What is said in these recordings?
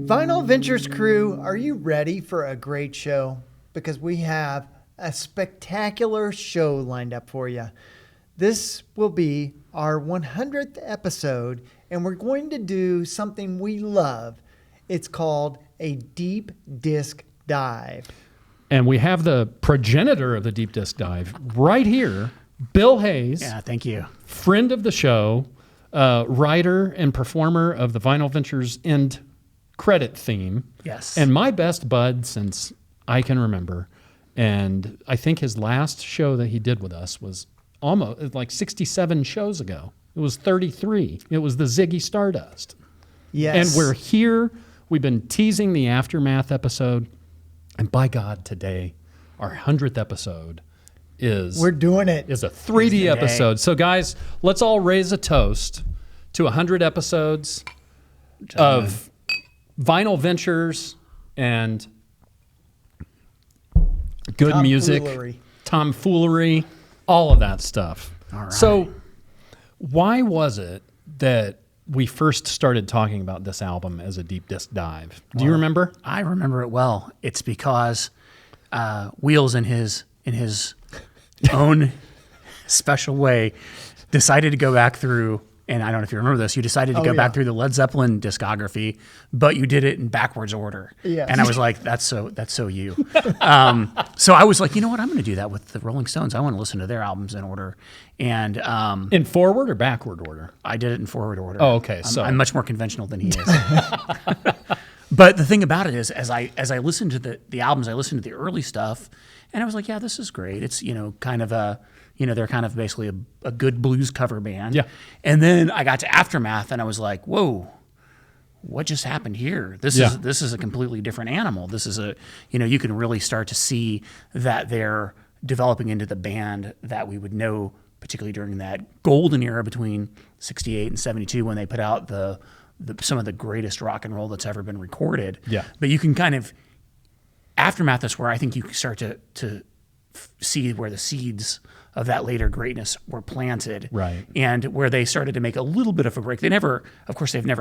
Vinyl Ventures crew, are you ready for a great show? Because we have a spectacular show lined up for you. This will be our 100th episode, and we're going to do something we love. It's called a deep disc dive. And we have the progenitor of the deep disc dive right here, Bill Hayes. Yeah, thank you. Friend of the show, writer and performer of the Vinyl Ventures end credit theme. Yes. And my best bud since I can remember. And I think his last show that he did with us was almost like 67 shows ago. It was 33. It was the Ziggy Stardust. Yes. And we're here. We've been teasing the Aftermath episode. And by God, today, our 100th episode we're doing it. Is a 3D episode. So guys, let's all raise a toast to 100 episodes of Vinyl Ventures and good music, tomfoolery, all of that stuff. All right. So why was it that we first started talking about this album as a deep disc dive? Do you remember? I remember it well. It's because Wheels in his own special way decided to go back through, and I don't know if you remember this, you decided to go back through the Led Zeppelin discography, but you did it in backwards order. Yes. And I was like, that's so you. So I was like, you know what, I'm going to do that with the Rolling Stones. I want to listen to their albums in order. And in forward or backward order? I did it in forward order. Oh, okay. I'm much more conventional than he is. But the thing about it is, as I listened to the albums, I listened to the early stuff, and I was like, yeah, this is great. It's, kind of they're kind of basically a good blues cover band. Yeah. And then I got to Aftermath, and I was like, whoa, what just happened here? This is a completely different animal. This is you can really start to see that they're developing into the band that we would know, particularly during that golden era between 68 and 72 when they put out some of the greatest rock and roll that's ever been recorded. Yeah. But you can kind of, Aftermath is where I think you start to see where the seeds of that later greatness were planted. Right. And where they started to make a little bit of a break. They've never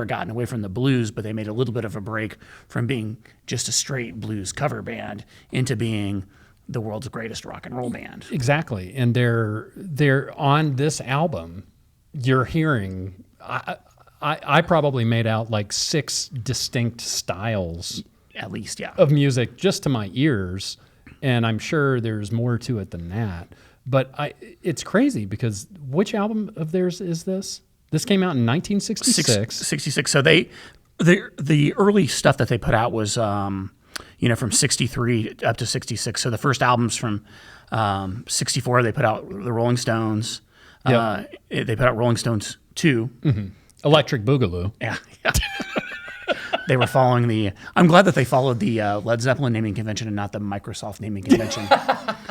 gotten away from the blues, but they made a little bit of a break from being just a straight blues cover band into being the world's greatest rock and roll band. Exactly. And they're on this album, you're hearing, I probably made out like 6 distinct styles At least, yeah. of music just to my ears. And I'm sure there's more to it than that. But it's crazy because which album of theirs is this? This came out in 1966. 66. So the early stuff that they put out was from 63 up to 66. So the first albums from 64, they put out the Rolling Stones. Yep. They put out Rolling Stones 2. Mm-hmm. Electric Boogaloo. Yeah. They were following I'm glad that they followed the Led Zeppelin naming convention and not the Microsoft naming convention.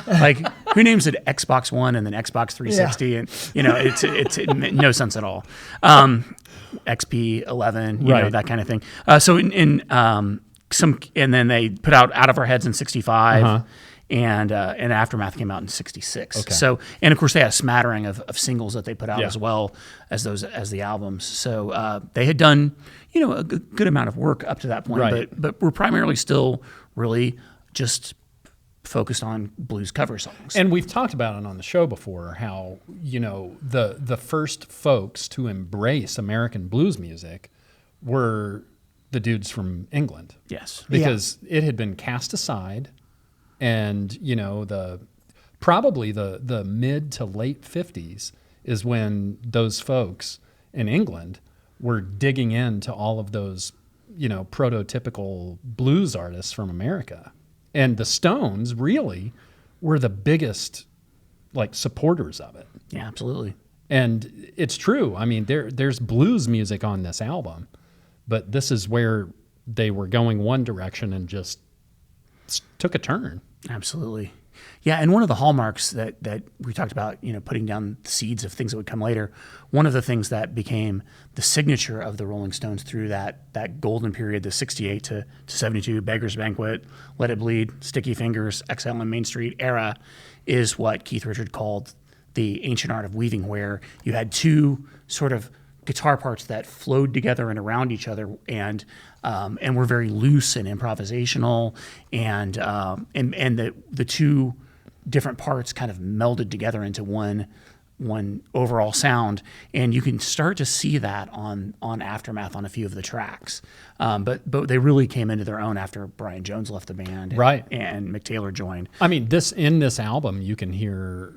Like, who names it Xbox One and then Xbox 360? Yeah. And, it made no sense at all. XP 11, that kind of thing. So and then they put out Of Our Heads in 65. Uh-huh. And Aftermath came out in 66. Okay. So, and of course they had a smattering of singles that they put out as well as the albums. So they had done, a good amount of work up to that point, right. but we're primarily still really just focused on blues cover songs. And we've talked about it on the show before, how, the first folks to embrace American blues music were the dudes from England. Yes. Because it had been cast aside. And, probably the mid to late 50s is when those folks in England were digging into all of those, prototypical blues artists from America. And the Stones really were the biggest, supporters of it. Yeah, absolutely. And it's true. I mean, there's blues music on this album, but this is where they were going one direction and just took a turn. Absolutely. Yeah, and one of the hallmarks that we talked about, putting down the seeds of things that would come later, one of the things that became the signature of the Rolling Stones through that golden period, the 68 to 72, Beggar's Banquet, Let It Bleed, Sticky Fingers, Exile on Main Street era, is what Keith Richards called the ancient art of weaving, where you had two sort of guitar parts that flowed together and around each other, and were very loose and improvisational, and the two different parts kind of melded together into one overall sound, and you can start to see that on Aftermath on a few of the tracks. But they really came into their own after Brian Jones left the band, Right. and Mick Taylor joined. I mean, in this album, you can hear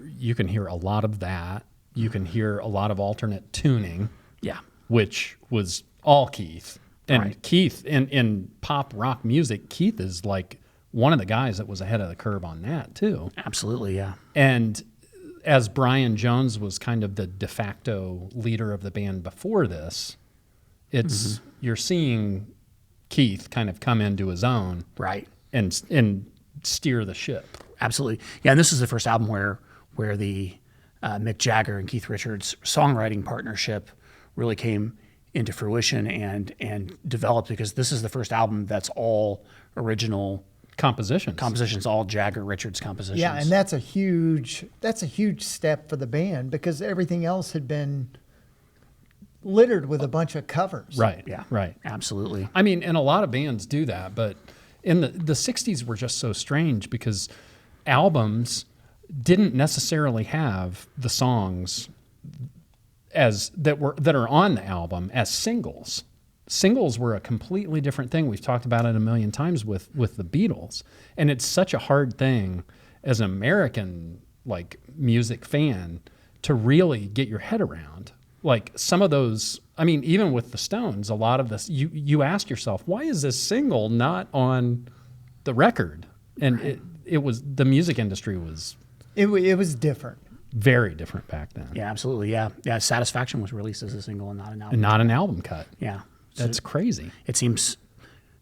a lot of that. You can hear a lot of alternate tuning, Yeah, which was all Keith. And Right. Keith, in pop rock music, Keith is like one of the guys that was ahead of the curve on that too. absolutely, yeah. And as Brian Jones was kind of the de facto leader of the band before this, you're seeing Keith kind of come into his own, Right. and steer the ship. Absolutely. Yeah, and this is the first album where the Mick Jagger and Keith Richards songwriting partnership really came into fruition and developed, because this is the first album that's all original compositions, all Jagger Richards compositions. Yeah, and that's a huge step for the band, because everything else had been littered with a bunch of covers. Right. Yeah, Right. absolutely. I mean, and a lot of bands do that, but in the 60s were just so strange because albums didn't necessarily have the songs that are on the album as singles. Singles were a completely different thing. We've talked about it a million times with the Beatles, and it's such a hard thing as an American like music fan to really get your head around. Like some of those, I mean, even with the Stones, a lot of this, you ask yourself, why is this single not on the record? And it was, the music industry was It was different. very different back then. Yeah, absolutely. Yeah, yeah. Satisfaction was released as a single and not an album. And not an album cut. Yeah, That's So crazy. it seems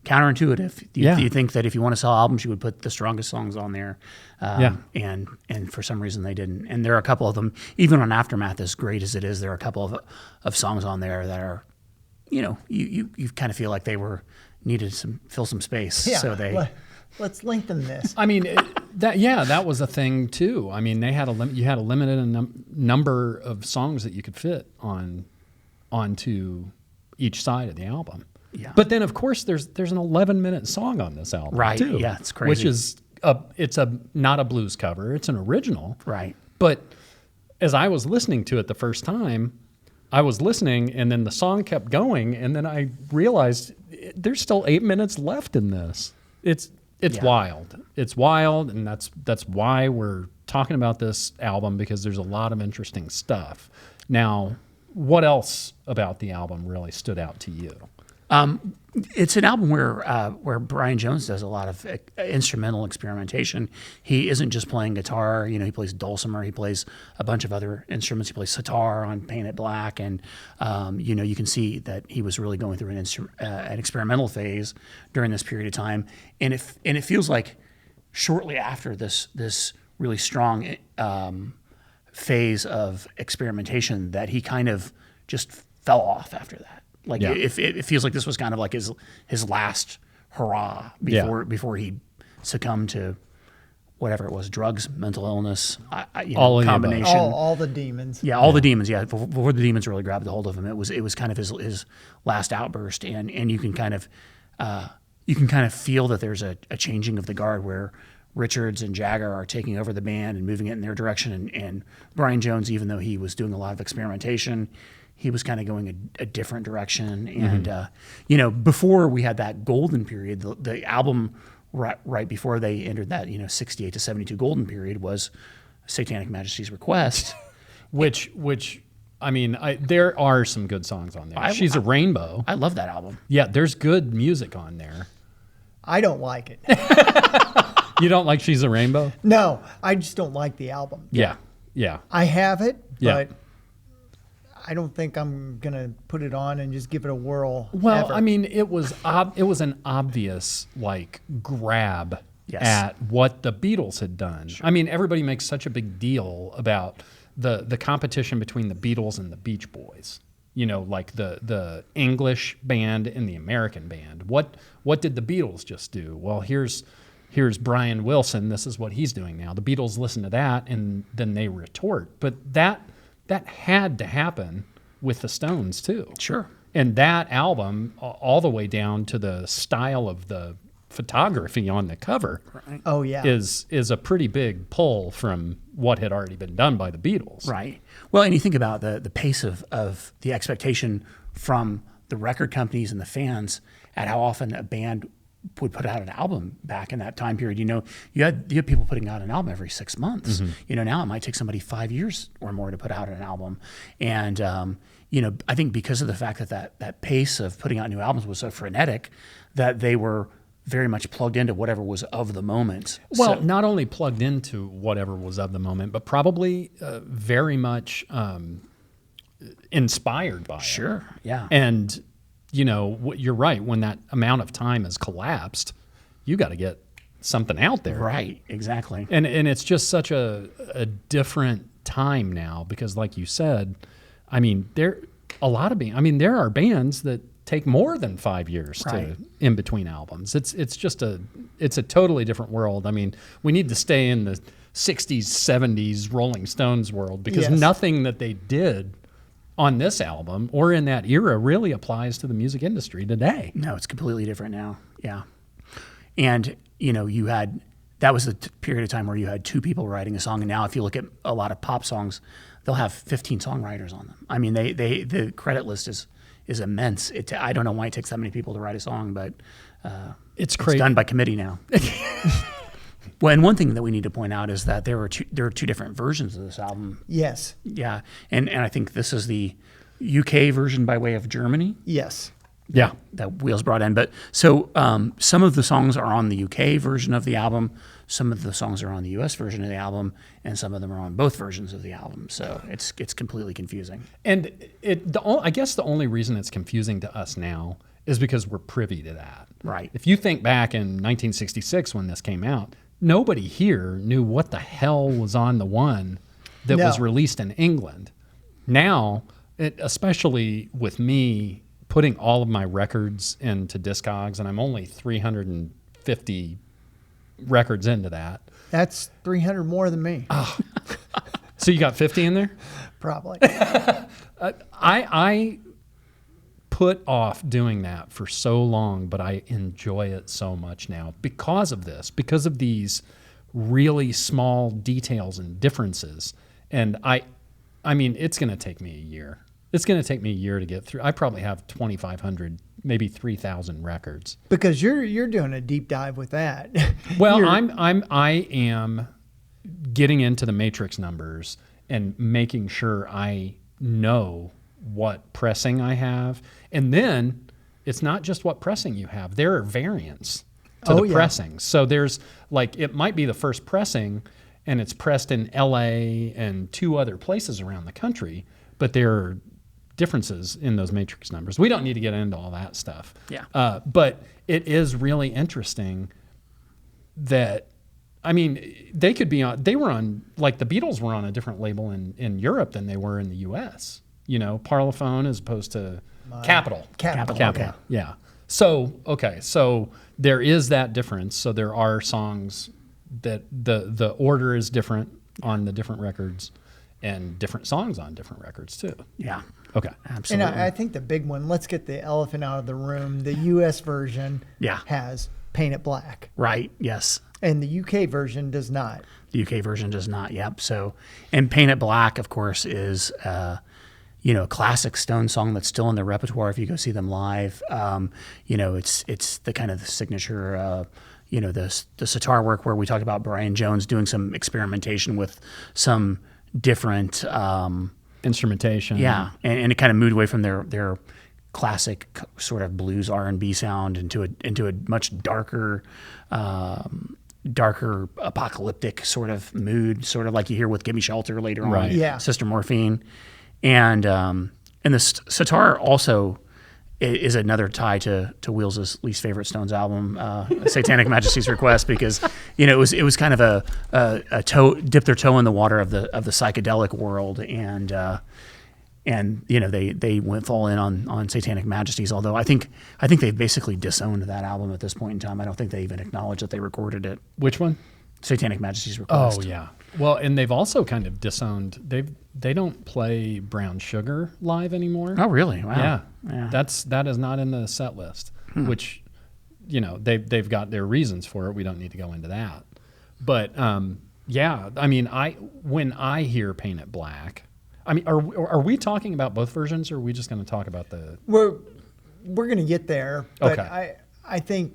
counterintuitive. You think that if you want to sell albums, you would put the strongest songs on there. And for some reason they didn't. And there are a couple of them, even on Aftermath, as great as it is, there are a couple of songs on there that are, you kind of feel like they needed fill some space. Yeah. So they. Let's lengthen this. I mean, that was a thing too. I mean, you had a limited number of songs that you could fit onto each side of the album. Yeah. But then, of course, there's an 11-minute song on this album, Right, too. yeah, it's crazy. Which is not a blues cover; it's an original. Right. But as I was listening to it the first time, I was listening, and then the song kept going, and then I realized there's still 8 minutes left in this. It's Yeah. wild. It's wild, and that's why we're talking about this album, because there's a lot of interesting stuff. Now, what else about the album really stood out to you? It's an album where Brian Jones does a lot of instrumental experimentation. He isn't just playing guitar. He plays dulcimer. He plays a bunch of other instruments. He plays sitar on Paint It Black, and you can see that he was really going through an experimental phase during this period of time. And it feels like shortly after this really strong phase of experimentation that he kind of just fell off after that. Like it feels like this was kind of like his last hurrah before he succumbed to whatever it was, drugs, mental illness, All of the combination. All the demons. Yeah, all the demons. Yeah, before the demons really grabbed a hold of him, it was kind of his last outburst, and you can kind of feel that there's a changing of the guard where Richards and Jagger are taking over the band and moving it in their direction, and Brian Jones, even though he was doing a lot of experimentation, he was kind of going a different direction. And, before we had that golden period, the album right before they entered that, 68 to 72 golden period was Satanic Majesty's Request. Which I mean, there are some good songs on there. She's a Rainbow. I love that album. Yeah, there's good music on there. I don't like it. You don't like She's a Rainbow? No, I just don't like the album. Yeah. I have it, Yeah. but I don't think I'm gonna put it on and just give it a whirl. Well, ever. I mean, it was an obvious like grab Yes. at what the Beatles had done. Sure. I mean, everybody makes such a big deal about the competition between the Beatles and the Beach Boys. Like the English band and the American band. What did the Beatles just do? Well, here's Brian Wilson. This is what he's doing now. The Beatles listen to that and then they retort. But that had to happen with the Stones too. Sure. And that album, all the way down to the style of the photography on the cover, Right. Oh yeah. is a pretty big pull from what had already been done by the Beatles. Right. Well, and you think about the pace of the expectation from the record companies and the fans at how often a band would put out an album back in that time period. You had people putting out an album every 6 months. Now it might take somebody 5 years or more to put out an album. And, I think because of the fact that pace of putting out new albums was so frenetic that they were very much plugged into whatever was of the moment. Well, not only plugged into whatever was of the moment, but probably very much inspired by it. Sure. Yeah. And, you're right. When that amount of time has collapsed, you got to get something out there. Right. Exactly. And it's just such a different time now because, like you said, I mean, there are bands that take more than 5 years Right. to in between albums. It's a totally different world. I mean, we need to stay in the 60s, 70s Rolling Stones world because Yes. nothing that they did on this album or in that era really applies to the music industry today. No, it's completely different now. Yeah. And, that was the period of time where you had two people writing a song. And now if you look at a lot of pop songs, they'll have 15 songwriters on them. I mean, the credit list is immense. I don't know why it takes that many people to write a song, but It's it's crazy. done by committee now. Well, and one thing that we need to point out is that there are two different versions of this album. Yes. Yeah. And I think this is the UK version by way of Germany Yes. Yeah. that Wheels brought in. But so some of the songs are on the UK version of the album, some of the songs are on the US version of the album, and some of them are on both versions of the album. So it's completely confusing. And I guess the only reason it's confusing to us now is because we're privy to that. Right. If you think back in 1966 when this came out, nobody here knew what the hell was on the one that was No. released in England. Now, especially with me putting all of my records into Discogs, and I'm only 350 records into that. That's 300 more than me. So you got 50 in there? Probably. I put off doing that for so long, but I enjoy it so much now because of this, because of these really small details and differences. And I mean, it's going to take me a year. It's going to take me a year to get through. I probably have 2,500, maybe 3,000 records. Because you're doing a deep dive with that. Well, You're- I am getting into the matrix numbers and making sure I know what pressing I have. And then it's not just what pressing you have. There are variants to Oh, the yeah. pressing. So there's it might be the first pressing and it's pressed in LA and 2 other places around the country, but there are differences in those matrix numbers. We don't need to get into all that stuff. Yeah. But it is really interesting that, I mean, they were on, like the Beatles were on a different label in Europe than they were in the US. Parlophone as opposed to Capitol. Capitol. Okay. Yeah. So there is that difference. So there are songs that the order is different on the different records and different songs on different records too. Yeah. Okay. And Absolutely. I think the big one, let's get the elephant out of the room. The US version Yeah. has Paint It Black, Right. Yes. and the UK version does not. The UK version does not. Yep. So, and Paint It Black, of course, is a classic Stone song that's still in their repertoire if you go see them live. It's the kind of the signature. The sitar work where we talked about Brian Jones doing some experimentation with some different. Instrumentation. Yeah, and it kind of moved away from their classic sort of blues R&B sound into a much darker apocalyptic sort of mood, sort of like you hear with "Give Me Shelter" later on, Right. Yeah. Sister Morphine, and the sitar also is another tie to Wheels' least favorite Stones album, Satanic Majesty's Request, because it was kind of a toe dip their toe in the water of the psychedelic world, and they went all in on Satanic Majesties. Although I think they've basically disowned that album at this point in time. I don't think they even acknowledge that they recorded it. Which one? Satanic Majesty's Request. Oh yeah. Well, and they've also kind of disowned. they don't play Brown Sugar live anymore. Oh, really? Wow. Yeah. That is not in the set list, which, they've got their reasons for it. We don't need to go into that. But yeah, I mean, when I hear Paint It Black, I mean, are we talking about both versions, or are we just going to talk about the? We're going to get there, but Okay. I think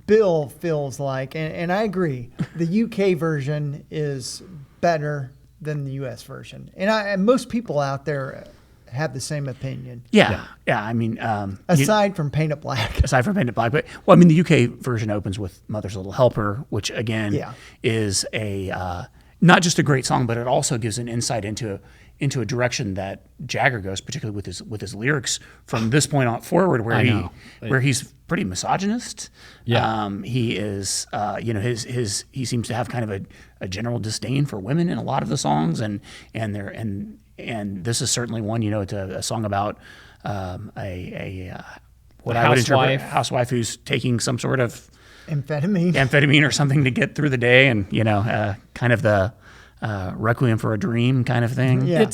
Bill feels like, and I agree, the UK version is better than the US version, and most people out there have the same opinion. Yeah. I mean, Aside from Paint It Black. aside from Paint It Black, but well, I mean, the UK version opens with "Mother's Little Helper," which again is a not just a great song, but it also gives an insight into a direction that Jagger goes, particularly with his lyrics from this point on forward, where he's pretty misogynist. Yeah. He is, he seems to have kind of a general disdain for women in a lot of the songs, and this is certainly one. It's a song about what I would interpret a housewife who's taking some sort of amphetamine or something to get through the day, and kind of the Requiem for a Dream kind of thing. Yeah.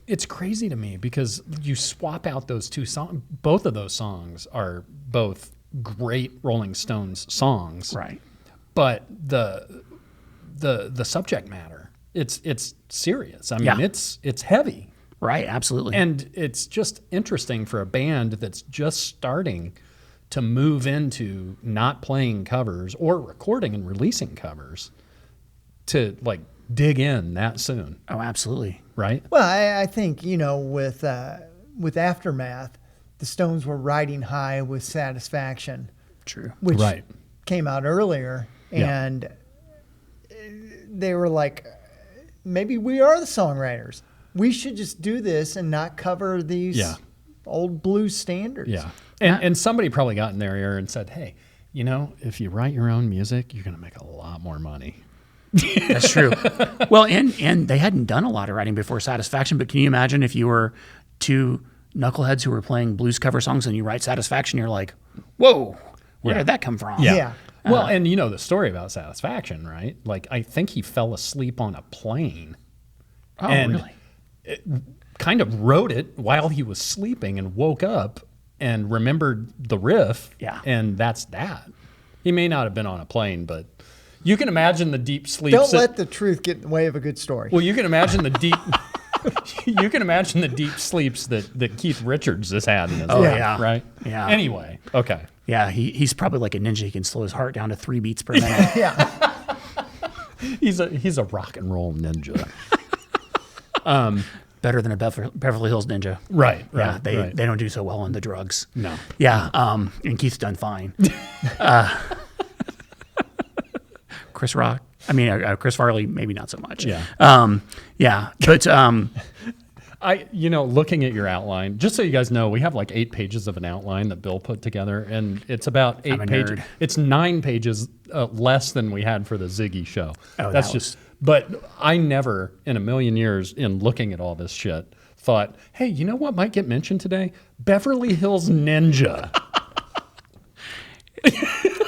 It's crazy to me because you swap out those two songs. Both of those songs are both great Rolling Stones songs, Right. but the subject matter, it's serious. I mean, it's heavy. Right, absolutely. And it's just interesting for a band that's just starting to move into not playing covers or recording and releasing covers to like dig in that soon. Oh, absolutely. Right? Well, I think, with Aftermath, the Stones were riding high with Satisfaction, True. which Right. came out earlier, Yeah. and they were like, maybe we are the songwriters. We should just do this and not cover these old blues standards. Yeah. And somebody probably got in their ear and said, hey, if you write your own music, you're going to make a lot more money. That's true. Well, and they hadn't done a lot of writing before Satisfaction, but can you imagine if you were two knuckleheads who were playing blues cover songs and you write Satisfaction, you're like, whoa, where did that come from? Yeah. Well, and the story about Satisfaction, right? Like, I think he fell asleep on a plane. Oh, and really? Kind of wrote it while he was sleeping and woke up and remembered the riff. Yeah. And that's that. He may not have been on a plane, but you can imagine the deep sleeps. Don't let the truth get in the way of a good story. Well, you can imagine the deep. You can imagine the deep sleeps that Keith Richards has had in his life, yeah. right? Yeah. Anyway, okay. Yeah, he's probably like a ninja. He can slow his heart down to 3 beats per minute. Yeah. He's a rock and roll ninja. Better than a Beverly Hills Ninja. Right. Yeah, Right. they don't do so well on the drugs. No. Yeah, and Keith's done fine. Chris Farley, maybe not so much. Yeah. Yeah, but looking at your outline, just so you guys know, we have like 8 pages of an outline that Bill put together, and it's about 8 I'm a pages. nerd. It's 9 pages less than we had for the Ziggy show. Oh, that's that just. But I never, in a million years, in looking at all this shit, thought, hey, you know what might get mentioned today? Beverly Hills Ninja.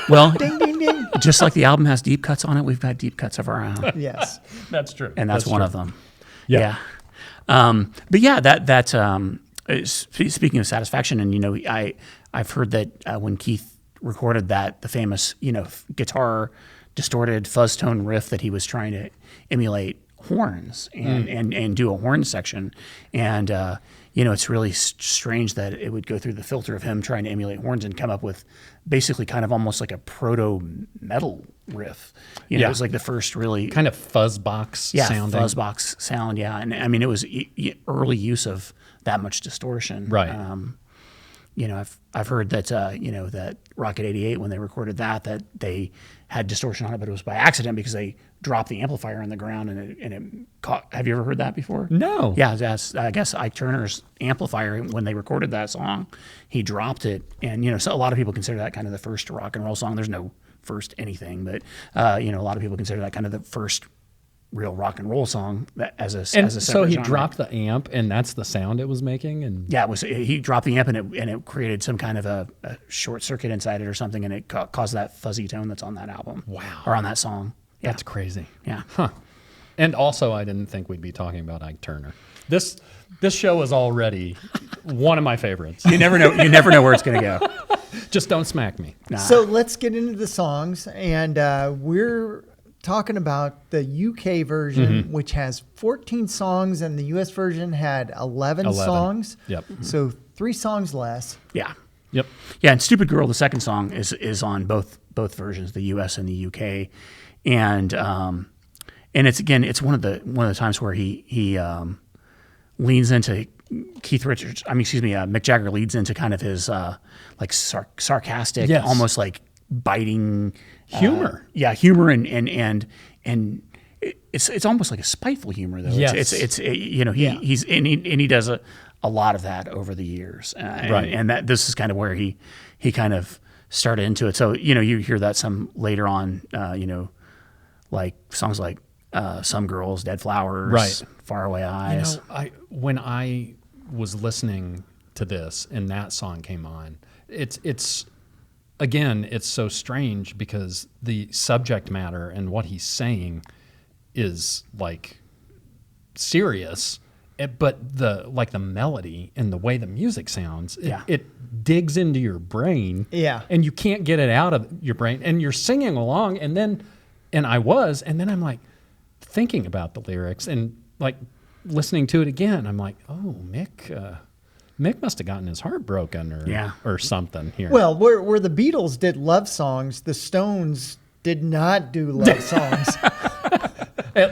well, Ding, ding, ding. just like the album has deep cuts on it, we've got deep cuts of our own, Yes. That's true. and that's one true. of them. Yeah. But yeah, speaking of Satisfaction, and I've heard that when Keith recorded that, the famous guitar distorted fuzz tone riff that he was trying to emulate horns and do a horn section, and it's really strange that it would go through the filter of him trying to emulate horns and come up with basically kind of almost like a proto metal riff. It was like the first really Kind of fuzzbox sounding. fuzzbox sound. Yeah, and I mean it was early use of that much distortion. Right. I've heard that that Rocket 88, when they recorded that they had distortion on it, but it was by accident because they dropped the amplifier on the ground and it caught. Have you ever heard that before? No. Yeah, that's I guess Ike Turner's amplifier when they recorded that song, he dropped it, and so a lot of people consider that kind of the first rock and roll song. There's no first anything, but a lot of people consider that kind of the first real rock and roll song as a So separate he genre. dropped the amp, and that's the sound it was making. And Yeah, he dropped the amp and it created some kind of a short circuit inside it or something, and it caused that fuzzy tone that's on that album. Wow. Or on that song. Yeah. that's crazy. Yeah. Huh. And also, I didn't think we'd be talking about Ike Turner. This show is already one of my favorites. You never know. You never know where it's going to go. Just don't smack me. Nah. So let's get into the songs, and we're talking about the UK version, which has 14 songs, and the US version had 11 songs. Yep. So 3 songs less. Yeah. Yep. Yeah, and "Stupid Girl," the second song, is on both versions, the U.S. and the U.K. And it's one of the times where he leans into Mick Jagger leads into kind of his like sarcastic, Yes. almost like biting Humor. Humor and it's almost like a spiteful humor though. Yes. He does a lot of that over the years, Right. and that this is kind of where he kind of started into it. So you hear that some later on, like songs like "Some Girls," "Dead Flowers," Right. "Faraway Eyes." When I was listening to this and that song came on, it's again, it's so strange because the subject matter and what he's saying is like serious, but the melody and the way the music sounds, it digs into your brain, and you can't get it out of your brain, and you're singing along, and then I'm like thinking about the lyrics and like listening to it again. I'm like, oh, Mick must have gotten his heart broken or something here. Well, where the Beatles did love songs, the Stones did not do love songs.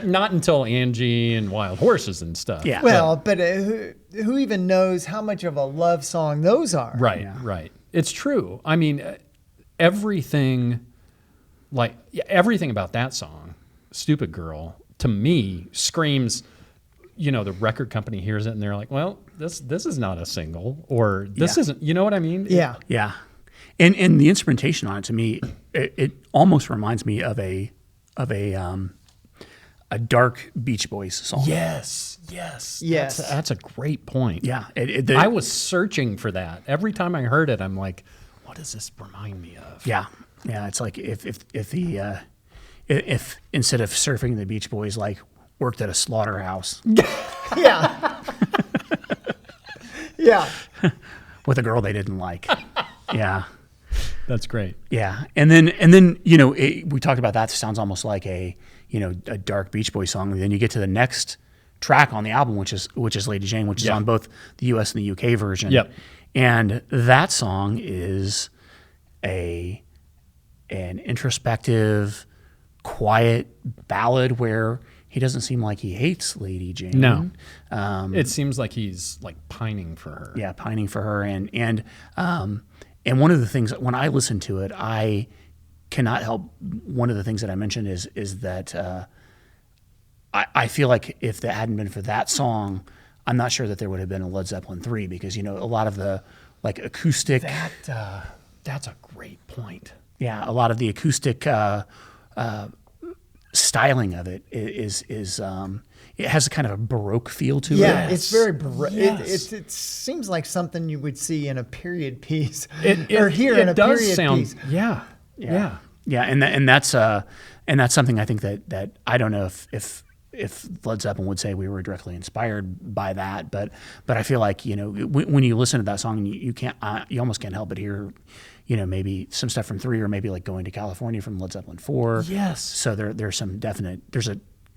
Not until Angie and Wild Horses and stuff. Yeah. Well, but who even knows how much of a love song those are? Right, right. It's true. I mean, everything about that song, "Stupid Girl," to me screams, the record company hears it and they're like, well, this is not a single, or this isn't, you know what I mean? Yeah. Yeah, and the instrumentation on it, to me, it almost reminds me of a dark Beach Boys song. Yes. That's a great point. Yeah, I was searching for that. Every time I heard it, I'm like, what does this remind me of? Yeah. It's like if instead of surfing, the Beach Boys like worked at a slaughterhouse. Yeah. Yeah. With a girl they didn't like. Yeah. That's great. Yeah. And then we talked about that. Sounds almost like a dark Beach Boys song. And then you get to the next track on the album, which is Lady Jane, which is on both the US and the UK version. Yep. And that song is an introspective, quiet ballad where he doesn't seem like he hates Lady Jane. No. It seems like he's like pining for her. Yeah, pining for her. And one of the things, when I listen to it, I cannot help, one of the things that I mentioned is that I feel like if that hadn't been for that song, I'm not sure that there would have been a Led Zeppelin 3, because a lot of the like acoustic. That's a great point. Yeah, a lot of the acoustic styling of it is it has a kind of a Baroque feel to it. Yeah, it's very Baroque. Yes. It seems like something you would see in a period piece, It or hear in a does period sound, piece. Yeah. And that's something I think that I don't know if Led Zeppelin would say we were directly inspired by that, but I feel like when you listen to that song, you can't you almost can't help but hear maybe some stuff from 3, or maybe like Going to California from Led Zeppelin 4. Yes. So there's some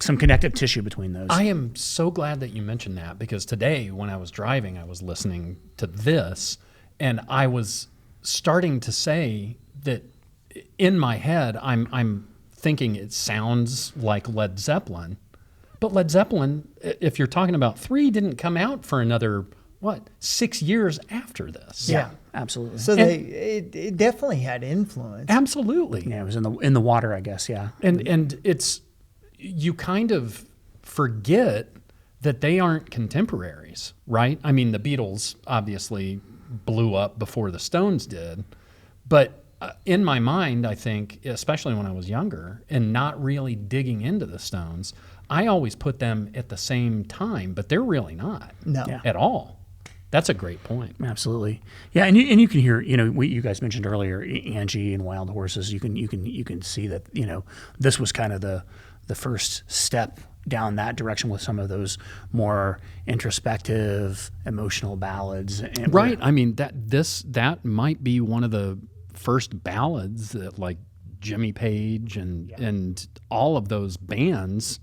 some connective tissue between those. I am so glad that you mentioned that, because today when I was driving, I was listening to this, and I was starting to say that in my head, I'm thinking it sounds like Led Zeppelin, but Led Zeppelin, if you're talking about 3, didn't come out for another 6 years after this. Yeah, absolutely. So it definitely had influence. Absolutely. Yeah, it was in the water, I guess. Yeah, and it's, you kind of forget that they aren't contemporaries, right? I mean, the Beatles obviously blew up before the Stones did, but in my mind, I think, especially when I was younger and not really digging into the Stones, I always put them at the same time, but they're really not. No. At all. That's a great point. absolutely. Yeah, and you can hear, what you guys mentioned earlier, Angie and Wild Horses. You can see that this was kind of the first step down that direction with some of those more introspective, emotional ballads. And Right. I mean, that might be one of the first ballads that like Jimmy Page and all of those bands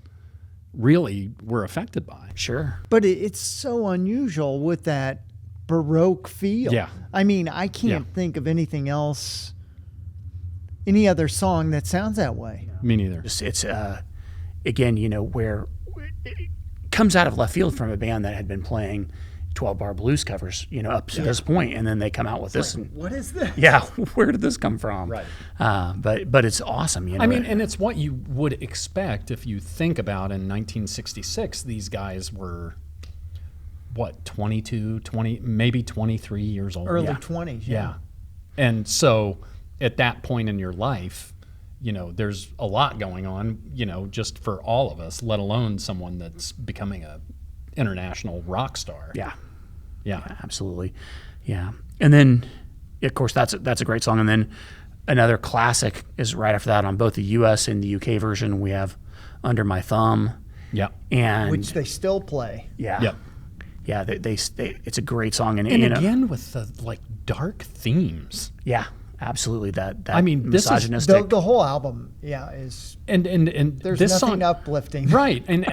really were affected by. Sure. But it's so unusual with that Baroque feel. Yeah. I mean, I can't think of anything else, any other song that sounds that way. Me neither. It's again, where it comes out of left field from a band that had been playing 12-bar blues covers, up to this point, and then they come out with this. And, What is this? yeah, where did this come from? Right. But it's awesome. I mean, and it's what you would expect if you think about in 1966, these guys were, what, 22, 20, maybe 23 years old. Early Yeah. 20s. Yeah. And so at that point in your life, there's a lot going on, just for all of us, let alone someone that's becoming a international rock star. Yeah. Yeah. Absolutely. Yeah. And then, of course, that's a great song. And then another classic is right after that on both the U.S. and the U.K. version. We have Under My Thumb. Yeah. And Which they still play. yeah. Yep. Yeah, they it's a great song. And again, with the like dark themes. yeah, absolutely. That I mean, this is misogynistic. The whole album, is And there's this nothing song, uplifting. right? And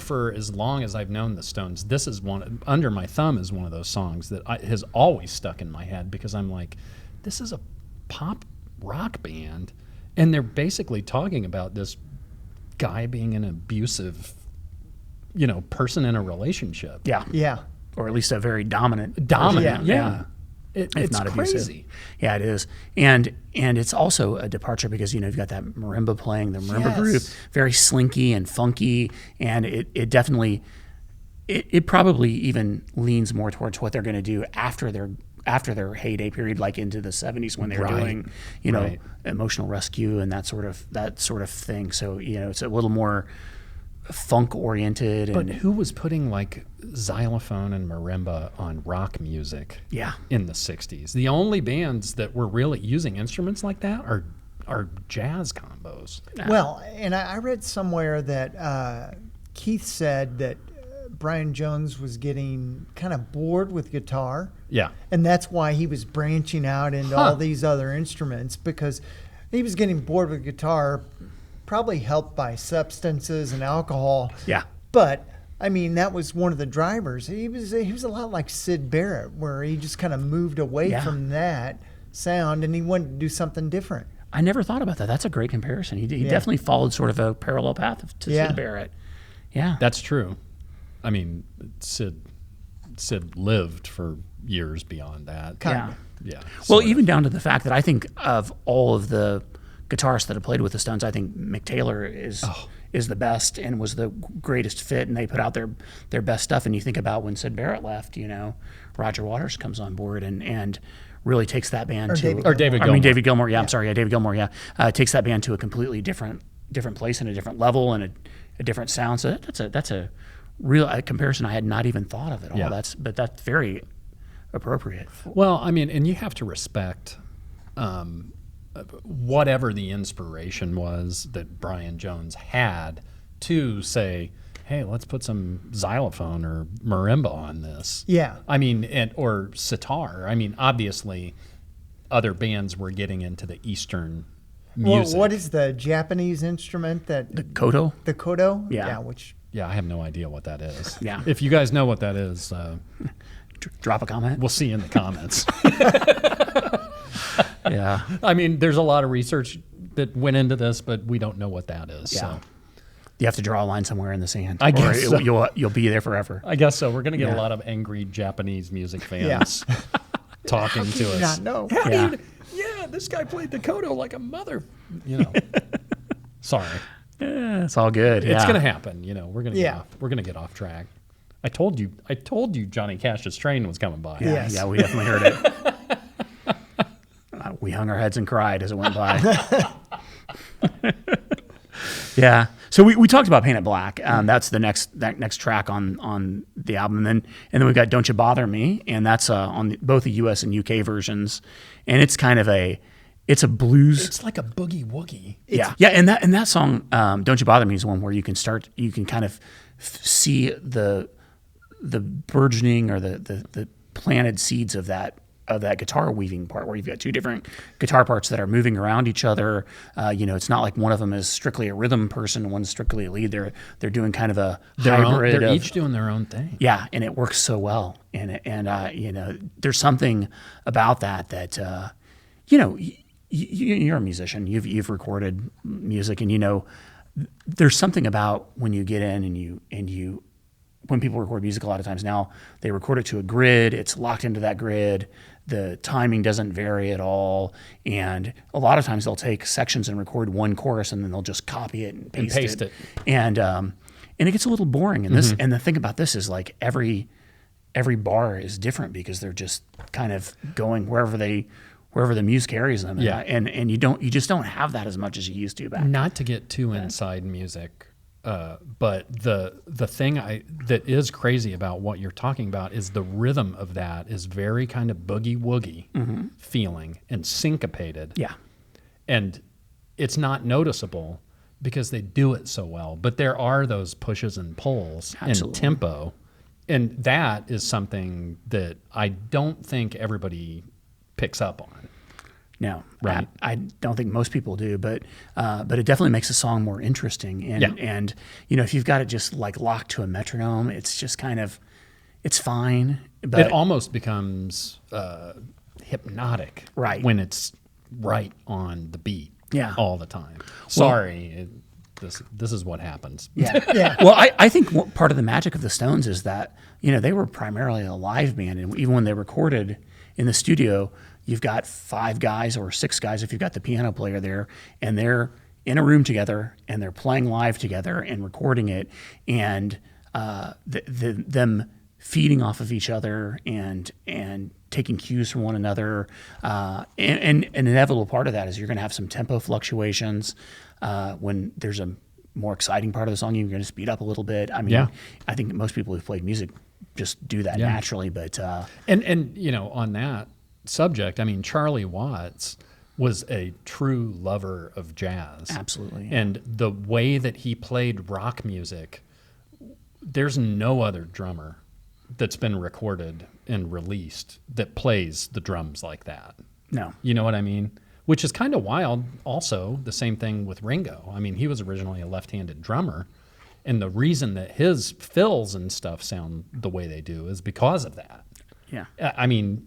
for as long as I've known the Stones, this is one. Under My Thumb is one of those songs that has always stuck in my head because I'm like, this is a pop rock band, and they're basically talking about this guy being an abusive, person in a relationship. yeah, Yeah. or at least a very dominant. Dominant, Yeah. yeah. It's not crazy. abusive. Yeah, it is, and it's also a departure because you've got that marimba playing, the marimba Yes. groove, very slinky and funky, and it definitely, it probably even leans more towards what they're going to do after their heyday period, like into the 70s when they were Right. doing, Right. Emotional Rescue and that sort of thing. So it's a little more funk oriented. But And who was putting like xylophone and marimba on rock music? yeah, In the 60s. The only bands that were really using instruments like that are jazz combos. Well, and I read somewhere that Keith said that Brian Jones was getting kind of bored with guitar. Yeah. And that's why he was branching out into all these other instruments because he was getting bored with guitar, probably helped by substances and alcohol. yeah. But I mean, that was one of the drivers. He was a lot like Syd Barrett, where he just kind of moved away Yeah. from that sound and he wanted to do something different. I never thought about that. That's a great comparison. He definitely followed sort of a parallel path to Yeah. Syd Barrett. Yeah. That's true. I mean, Sid lived for years beyond that. Kind Yeah. Yeah. Well, sort of. even down to the fact that I think of all of the guitarists that have played with the Stones, I think Mick Taylor is the best and was the greatest fit, and they put out their best stuff. And you think about when Syd Barrett left, Roger Waters comes on board and really takes that band to David Or David I Gilmour. mean David Gilmour. Yeah, I'm sorry, David Gilmour. Yeah, takes that band to a completely different place and a different level and a different sound. So that's a real comparison I had not even thought of at all. Yeah. That's very appropriate. Well, I mean, and you have to respect whatever the inspiration was that Brian Jones had to say, hey, let's put some xylophone or marimba on this. Yeah. I mean, or sitar. I mean, obviously, other bands were getting into the Eastern Well, music. what is the Japanese instrument that The Koto. the koto? Yeah. Which Yeah, I have no idea what that is. Yeah. If you guys know what that is, Drop a comment. we'll see in the comments. Yeah. I mean, there's a lot of research that went into this, but we don't know what that is. Yeah. So You have to draw a line somewhere in the sand. I guess or so. you'll be there forever. I guess so. We're going to get Yeah. a lot of angry Japanese music fans talking to do you us. not know? How do Yeah. yeah, this guy played the koto like a mother. Sorry, Yeah, it's all good. it's going to happen. We're going to Yeah. we're going to get off track. I told you Johnny Cash's train was coming by. Yeah, Yes. yeah, we definitely heard it. We hung our heads and cried as it went by. Yeah. So we talked about Paint It Black. That's the next track on the album, and then we've got Don't You Bother Me, and that's on both the U.S. and U.K. versions, and it's kind of it's a blues. It's like a boogie woogie. Yeah. And that song, Don't You Bother Me, is one where you can kind of see the burgeoning or the planted seeds of that guitar weaving part, where you've got two different guitar parts that are moving around each other. It's not like one of them is strictly a rhythm person and one's strictly a lead. They're doing kind of a hybrid. They're each doing their own thing. Yeah, and it works so well. And there's something about that you're a musician. You've recorded music, and there's something about when you get in and you when people record music, a lot of times now they record it to a grid. It's locked into that grid. The timing doesn't vary at all. And a lot of times they'll take sections and record one chorus, and then they'll just copy it and paste it. And it gets a little boring. And and the thing about this is, like, every bar is different because they're just kind of going wherever the muse carries them. Yeah. And you just don't have that as much as you used to back. Not to get too inside music, but the thing that is crazy about what you're talking about is the rhythm of that is very kind of boogie woogie feeling and syncopated. Yeah. And it's not noticeable because they do it so well. But there are those pushes and pulls and tempo. And that is something that I don't think everybody picks up on. No, right. I don't think most people do, but it definitely makes a song more interesting. And if you've got it just like locked to a metronome, it's just kind of, it's fine. But it almost becomes hypnotic, right, when it's right on the beat, all the time. Sorry, this is what happens. Yeah. Well, I think part of the magic of the Stones is that they were primarily a live band, and even when they recorded in the studio, you've got 5 guys or 6 guys if you've got the piano player there, and they're in a room together and they're playing live together and recording it, and them feeding off of each other and taking cues from one another. And an inevitable part of that is you're going to have some tempo fluctuations. When there's a more exciting part of the song, you're going to speed up a little bit. I mean, I think most people who've played music just do that naturally. But and on that subject, I mean, Charlie Watts was a true lover of jazz. Absolutely. And the way that he played rock music, there's no other drummer that's been recorded and released that plays the drums like that. No. You know what I mean? Which is kind of wild. Also, the same thing with Ringo. I mean, he was originally a left-handed drummer, and the reason that his fills and stuff sound the way they do is because of that. Yeah. I mean,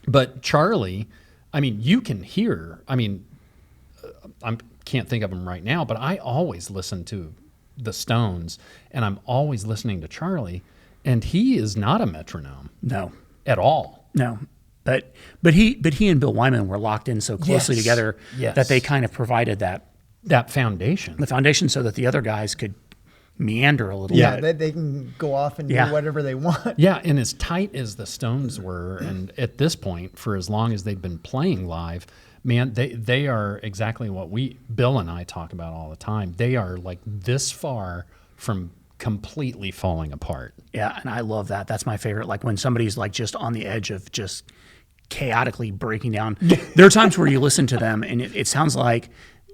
but Charlie, I mean, you can hear, I mean, I can't think of him right now, but I always listen to the Stones, and I'm always listening to Charlie, and he is not a metronome. No. At all. No. But he and Bill Wyman were locked in so closely together that they kind of provided that foundation. The foundation, so that the other guys could meander a little bit. Yeah, they can go off and do whatever they want. Yeah, and as tight as the Stones were, and at this point, for as long as they've been playing live, man, they are exactly what Bill and I talk about all the time. They are like this far from completely falling apart. Yeah, and I love that. That's my favorite. Like when somebody's like just on the edge of just chaotically breaking down. There are times where you listen to them and it sounds like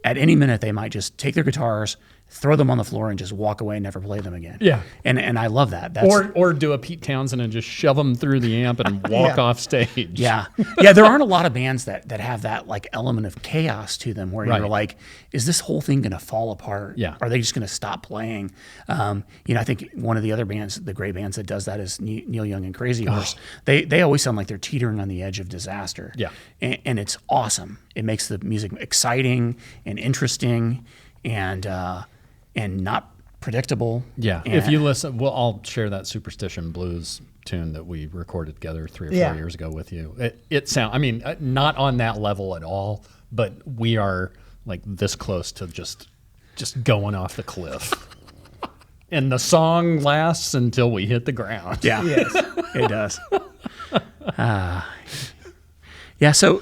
at any minute they might just take their guitars, throw them on the floor, and just walk away and never play them again. Yeah. And I love that. Or do a Pete Townsend and just shove them through the amp and walk off stage. Yeah. Yeah, there aren't a lot of bands that have that like element of chaos to them where you're like, is this whole thing going to fall apart? Yeah. Are they just going to stop playing? I think one of the other bands, the great bands that does that is Neil Young and Crazy Horse. They always sound like they're teetering on the edge of disaster. Yeah. And it's awesome. It makes the music exciting and interesting and not predictable. Yeah. If you listen, I'll share that Superstition Blues tune that we recorded together 3 or 4 years ago with you. It sounds, I mean, not on that level at all, but we are like this close to just going off the cliff. And the song lasts until we hit the ground. Yeah. Yes, it does. So,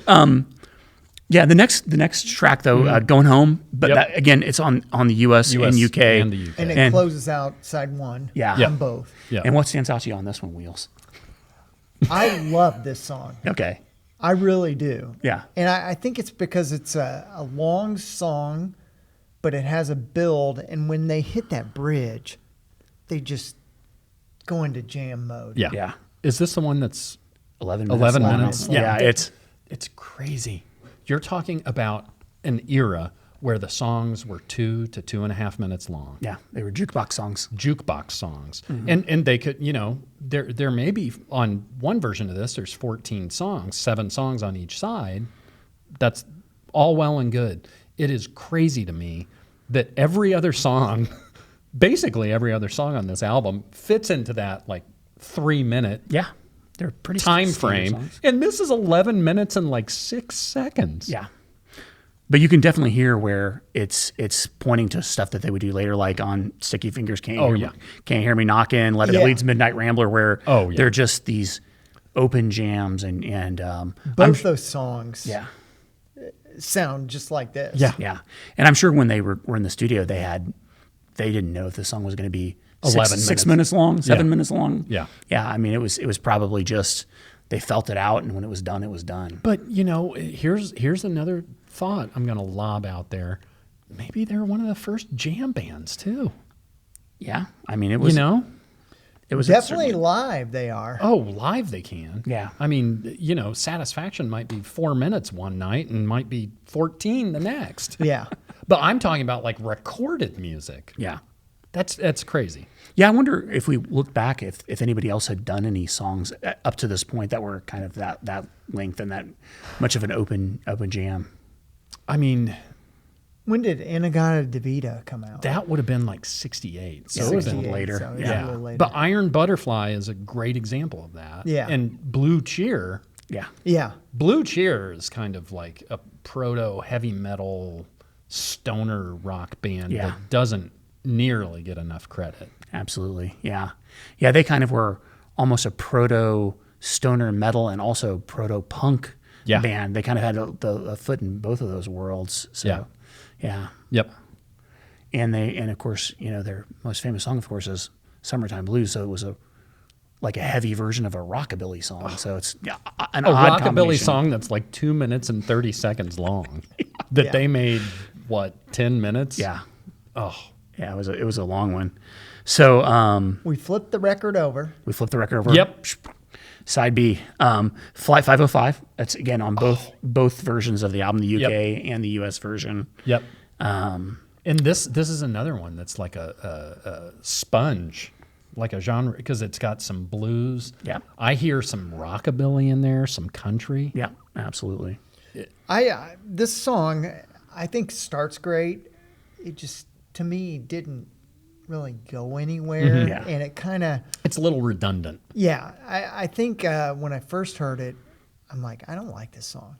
the next track though, Going Home, but that, again, it's on the US and UK. And the UK. And it closes out side 1 on both. Yeah. And what stands out to you on this one, Wheels? I love this song. Okay. I really do. Yeah. And I think it's because it's a long song, but it has a build. And when they hit that bridge, they just go into jam mode. Yeah. Yeah. Is this the one that's 11 minutes. 11 long. minutes? Yeah, It's crazy. You're talking about an era where the songs were 2 to 2.5 minutes long. yeah, they were jukebox songs. Jukebox songs. And they could, there may be on one version of this, there's 14 songs, 7 songs on each side. That's all well and good. It is crazy to me that every other song, basically every other song on this album fits into that like 3-minute Yeah, they're pretty time standard frame. songs. And this is 11 minutes and like 6 seconds. Yeah. But you can definitely hear where it's pointing to stuff that they would do later, like on Sticky Fingers, Can't Hear Me Knockin', Let It Yeah. Bleed's Midnight Rambler, where Oh, yeah. they're just these open jams and Both those songs yeah. sound just like this. Yeah. Yeah. And I'm sure when they were in the studio, they didn't know if the song was going to be 11 six minutes long, 7 minutes long. Yeah. Yeah. I mean, it was probably just, they felt it out. And when it was done, it was done. But here's another thought I'm going to lob out there. Maybe they're one of the first jam bands too. Yeah. I mean, it was, it was Definitely certainly- live they are. Oh, live they can. Yeah. I mean, Satisfaction might be 4 minutes one night and might be 14 the next. Yeah. But I'm talking about like recorded music. Yeah. That's crazy. Yeah, I wonder if we look back if anybody else had done any songs up to this point that were kind of that length and that much of an open jam. I mean, When did Inagata Devita come out? that would have been like 68. So it would have been 68, later. so Yeah. a little later. But Iron Butterfly is a great example of that. Yeah. And Blue Cheer. Yeah. yeah. Blue Cheer is kind of like a proto heavy metal stoner rock band Yeah. that doesn't nearly get enough credit. Absolutely. Yeah. Yeah, they kind of were almost a proto stoner metal and also proto punk Yeah. band. They kind of had a foot in both of those worlds. So Yeah. yeah. Yep. And of course, their most famous song, of course, is "Summertime Blues." So it was like a heavy version of a rockabilly song. So it's an A odd rockabilly combination. song that's like 2 minutes and 30 seconds long that Yeah. they made, 10 minutes? Yeah, Oh, yeah, it was a long one. So We flipped the record over. we flipped the record over. Yep. Side B, Flight 505. That's again on both versions of the album, the UK and the US version. yep. And this is another one that's like a sponge, like a genre, because it's got some blues. Yeah. I hear some rockabilly in there, some country. Yeah, absolutely. This song, I think, starts great. It just, to me, didn't really go anywhere. Yeah. And it kind of, It's a little redundant. yeah, I think when I first heard it, I'm like, I don't like this song.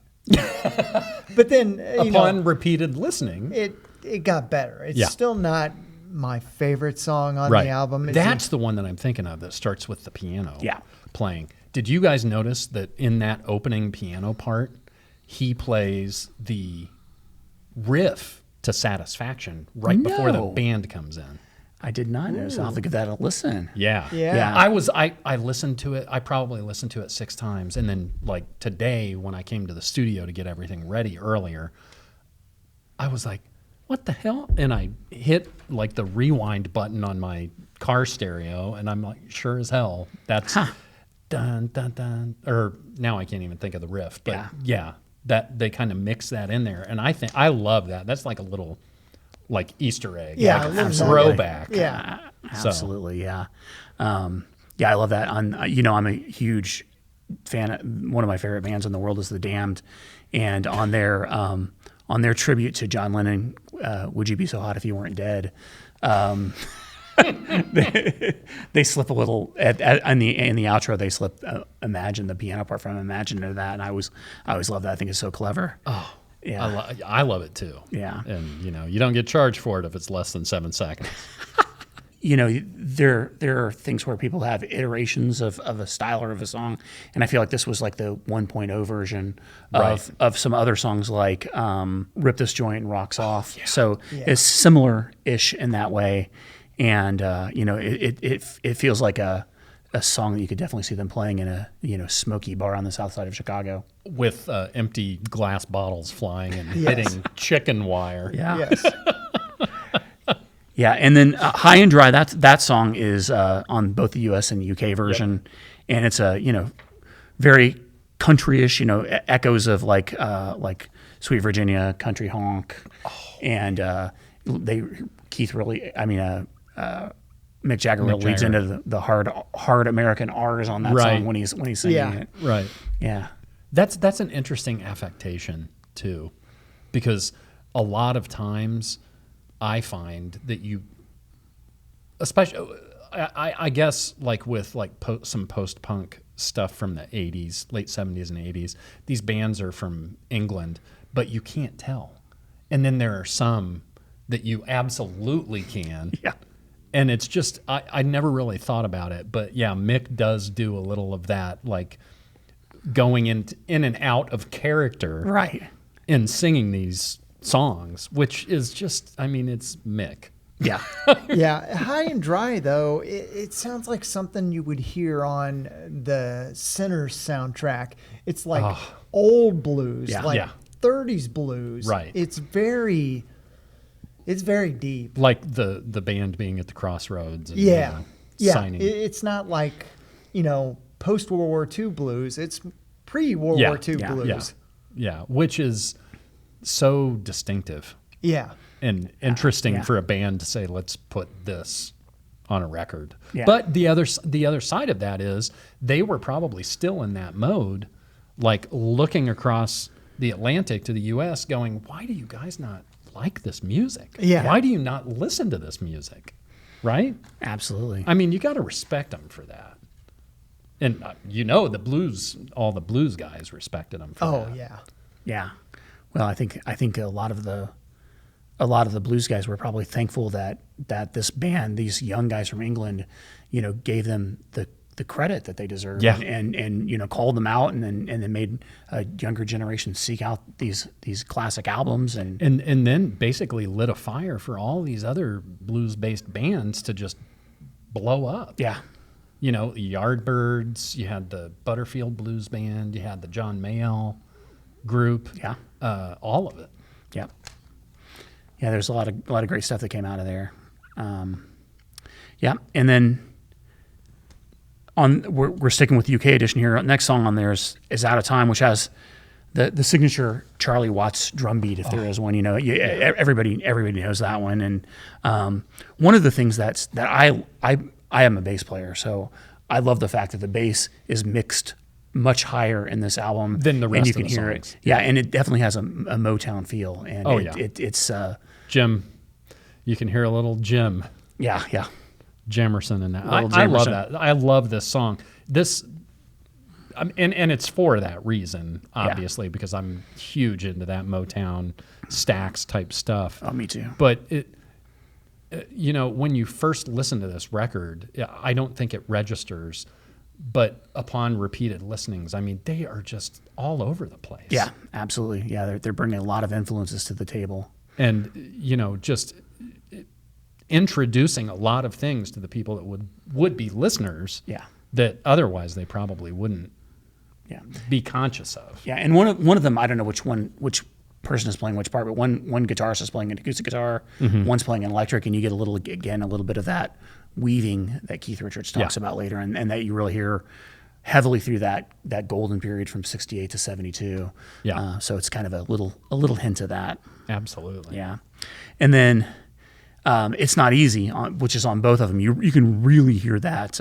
But then, Upon repeated listening, it got better. It's Yeah. still not my favorite song on right. the album. It's That's the one that I'm thinking of that starts with the piano Yeah. playing. Did you guys notice that in that opening piano part, he plays the riff to Satisfaction right before the No. band comes in? I did not notice. I'll have to give that a listen. Yeah. Yeah. I listened to it. I probably listened to it 6 times. And then like today when I came to the studio to get everything ready earlier, I was like, what the hell? And I hit like the rewind button on my car stereo and I'm like, sure as hell, that's dun, dun, dun. Or now I can't even think of the riff. But yeah, that they kind of mix that in there. And I love that. That's like a little like Easter egg. Yeah, like a a little throwback. Yeah. So- Absolutely, yeah. Yeah, I love that. I'm a huge fan. One of my favorite bands in the world is The Damned, and on their tribute to John Lennon, "Would You Be So Hot If You Weren't Dead," they slip a little in the outro. They slip "Imagine," the piano part from "Imagine" to that, and I always love that. I think it's so clever. Oh, yeah, I love it too. Yeah. And you don't get charged for it if it's less than 7 seconds. There are things where people have iterations of a style or of a song, and I feel like this was like the 1.0 version of some other songs like "Rip This Joint" and "Rocks Off." So it's similar-ish in that way, and it feels like a a song that you could definitely see them playing in a smoky bar on the south side of Chicago. With empty glass bottles flying and Yes. hitting chicken wire. Yeah. Yes. Yeah, and then High and Dry, that song is on both the U.S. and UK version, and it's a very countryish, echoes of like Sweet Virginia, Country Honk, and Mick Jagger really leads into the hard American R's on that Right. song when he's singing Yeah. it. Right. Yeah, That's an interesting affectation too, because a lot of times I find that you, especially, I guess like with some post-punk stuff from the 80s, late 70s and 80s, these bands are from England, but you can't tell. And then there are some that you absolutely can. yeah, And it's just, I never really thought about it, but yeah, Mick does do a little of that, like going in and out of character right. in singing these songs, which is just, it's Mick. Yeah, Yeah, High and Dry though, it sounds like something you would hear on the Sinners soundtrack. It's like old blues, Yeah. like Yeah. 30s blues. Right. It's very deep. Like the band being at the crossroads. And, Yeah. Yeah. signing. It's not like, post World War II blues. It's pre World Yeah. War II Yeah. blues. Yeah, which is so distinctive Yeah. and interesting yeah. for a band to say, let's put this on a record. Yeah. But the other side of that is they were probably still in that mode, like looking across the Atlantic to the U.S. going, why do you guys not like this music? Yeah. Why do you not listen to this music? Right? absolutely. You got to respect them for that. And all the blues guys respected them for that. Oh, yeah. Yeah. Well, I think a lot of the blues guys were probably thankful that this band, these young guys from England, gave them the credit that they deserved. Yeah. And called them out and then made a younger generation seek out these classic albums and then basically lit a fire for all these other blues-based bands to just blow up. yeah. Yardbirds, you had the Butterfield Blues Band, you had the John Mayall group. Yeah. All of it. Yeah. Yeah, there's a lot of great stuff that came out of there. Yeah, and then we're sticking with the UK edition here. Next song on there is Out of Time, which has the signature Charlie Watts drum beat, if there is one. Everybody knows that one. And one of the things that I am a bass player, so I love the fact that the bass is mixed much higher in this album Than the rest and you of can the hear songs. it. Yeah, and it definitely has a Motown feel. And it's Jim, you can hear a little Jim yeah. Jamerson in that. Little I love Jamerson. that. I love this song. And it's for that reason, obviously, because I'm huge into that Motown Stax type stuff. Oh, me too. But when you first listen to this record, I don't think it registers. But upon repeated listenings, they are just all over the place. Yeah, absolutely. Yeah, they're bringing a lot of influences to the table. And, just introducing a lot of things to the people that would be listeners. Yeah. That otherwise they probably wouldn't Yeah. be conscious of. Yeah, and one of them, I don't know which person is playing which part, but one guitarist is playing an acoustic guitar, one's playing an electric, and you get a little bit of that weaving that Keith Richards talks about later, and that you really hear heavily through that golden period from 68 to 72. Yeah. So it's kind of a little hint of that. Absolutely. Yeah. And then It's Not Easy, which is on both of them. You can really hear that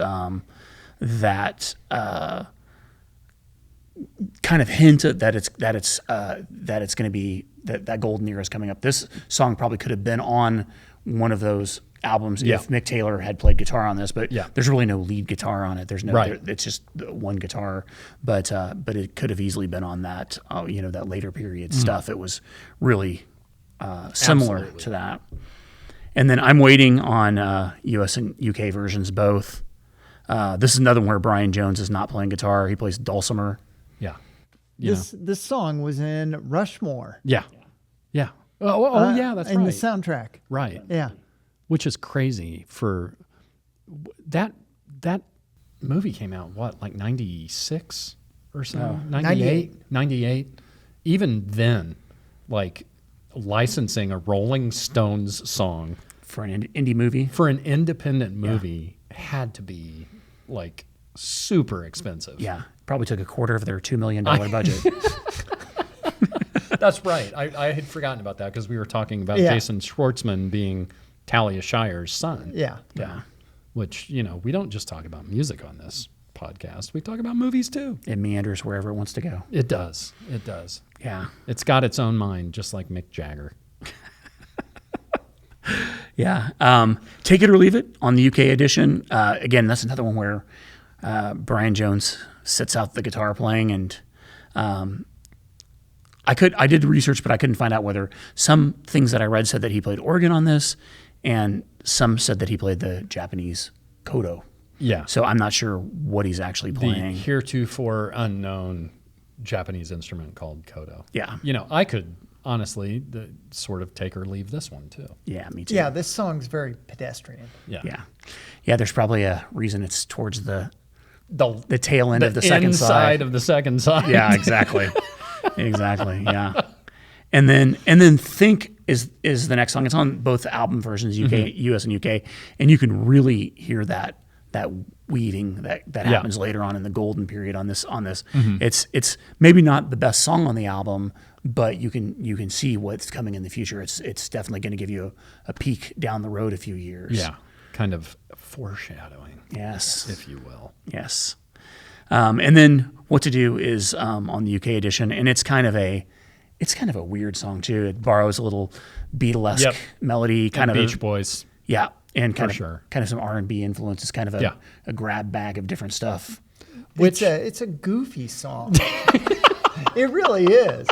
kind of hint that it's going to be that golden era is coming up. This song probably could have been on one of those albums if Mick Taylor had played guitar on this, but there's really no lead guitar on it. There's no, it's just one guitar, but it could have easily been on that, that later period stuff. It was really similar to that. And then I'm waiting on US and UK versions both. This is another one where Brian Jones is not playing guitar. He plays dulcimer. Yeah. This song was in Rushmore. Yeah. Yeah. Oh, yeah, that's in right. the soundtrack. Right. Yeah. Which is crazy for that movie came out, what, like 96 or so? Oh. 98. Even then, like licensing a Rolling Stones song For an indie movie. for an independent movie had to be like super expensive. Yeah. Probably took a quarter of their $2 million budget. That's right. I had forgotten about that because we were talking about Yeah. Jason Schwartzman being Talia Shire's son. Yeah. Yeah. Which, we don't just talk about music on this podcast. We talk about movies too. It meanders wherever it wants to go. It does. It does. Yeah. It's got its own mind, just like Mick Jagger. Yeah. Take it or leave it on the UK edition. Again, that's another one where Brian Jones sits out the guitar playing, and I did research, but I couldn't find out whether some things that I read said that he played organ on this, and some said that he played the Japanese koto. Yeah. So I'm not sure what he's actually The playing. heretofore unknown Japanese instrument called koto. Yeah. I could honestly sort of take or leave this one too. Yeah, me too. Yeah, this song's very pedestrian. Yeah. Yeah. Yeah, there's probably a reason it's towards the The tail end of the second inside side. of the second side. Yeah, exactly. Exactly. Yeah. And then Think is the next song. It's on both album versions, UK, US and UK, and you can really hear that weaving that happens later on in the golden period on this. It's maybe not the best song on the album, but you can see what's coming in the future. It's definitely going to give you a peek down the road a few years. Yeah. Kind of foreshadowing, Yes. if you will. Yes. And then What to Do is on the UK edition, and it's kind of a weird song too. It borrows a little Beatlesque Yep. melody, kind of Beach Boys. yeah, and kind For of sure. kind of some R&B influences, kind of a grab bag of different stuff. It's a goofy song. It really is.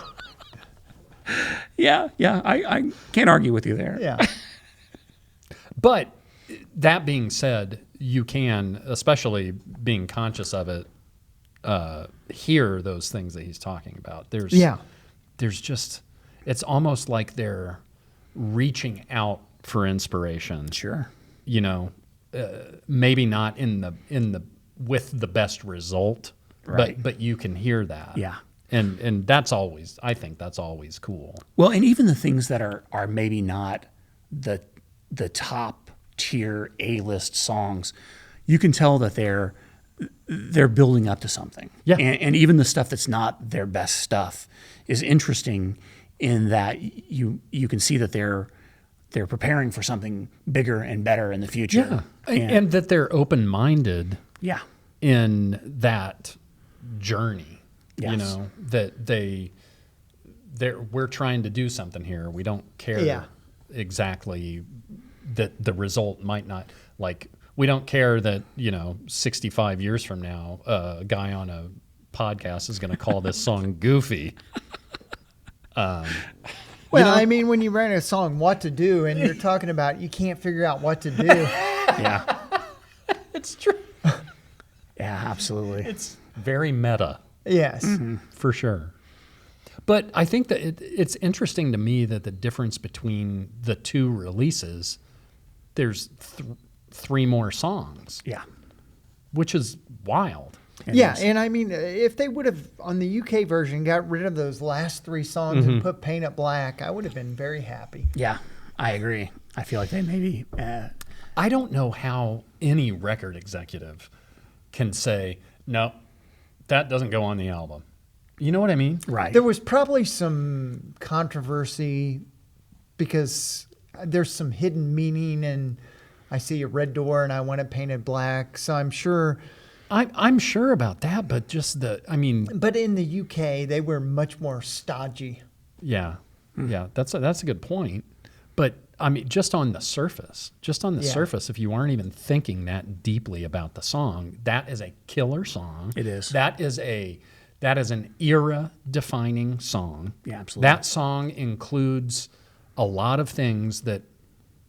Yeah, I can't argue with you there. Yeah. But that being said, you can, especially being conscious of it, hear those things that he's talking about. There's just, it's almost like they're reaching out for inspiration. Sure. Maybe not in the with the best result, Right. but you can hear that. Yeah. And that's always, I think that's always cool. Well, and even the things that are maybe not the top tier A-list songs, you can tell that they're building up to something. Yeah. And even the stuff that's not their best stuff is interesting in that you can see that they're preparing for something bigger and better in the future. Yeah. And that they're open-minded Yeah. in that journey. Yes. That we're trying to do something here. We don't care exactly that the result might not, like, we don't care that 65 years from now a guy on a podcast is going to call this song goofy. Well, I mean, when you write a song, What to Do, and you're talking about you can't figure out what to do. Yeah. It's true. Yeah, absolutely. It's very meta. Yes. For sure. But I think that it's interesting to me that the difference between the two releases, there's three more songs, Yeah. which is wild. Yeah, and I mean, if they would have, on the UK version, got rid of those last three songs and put Paint It Black, I would have been very happy. Yeah, I agree. I feel like they maybe I don't know how any record executive can say, no, that doesn't go on the album. You know what I mean? right. There was probably some controversy because there's some hidden meaning, and I see a red door and I want it painted black. So I'm sure. I'm sure about that, but just But in the UK, they were much more stodgy. yeah, that's a good point. But I mean, just on the surface, if you aren't even thinking that deeply about the song, that is a killer song. It is. That is an era-defining song. Yeah, absolutely. That song includes a lot of things that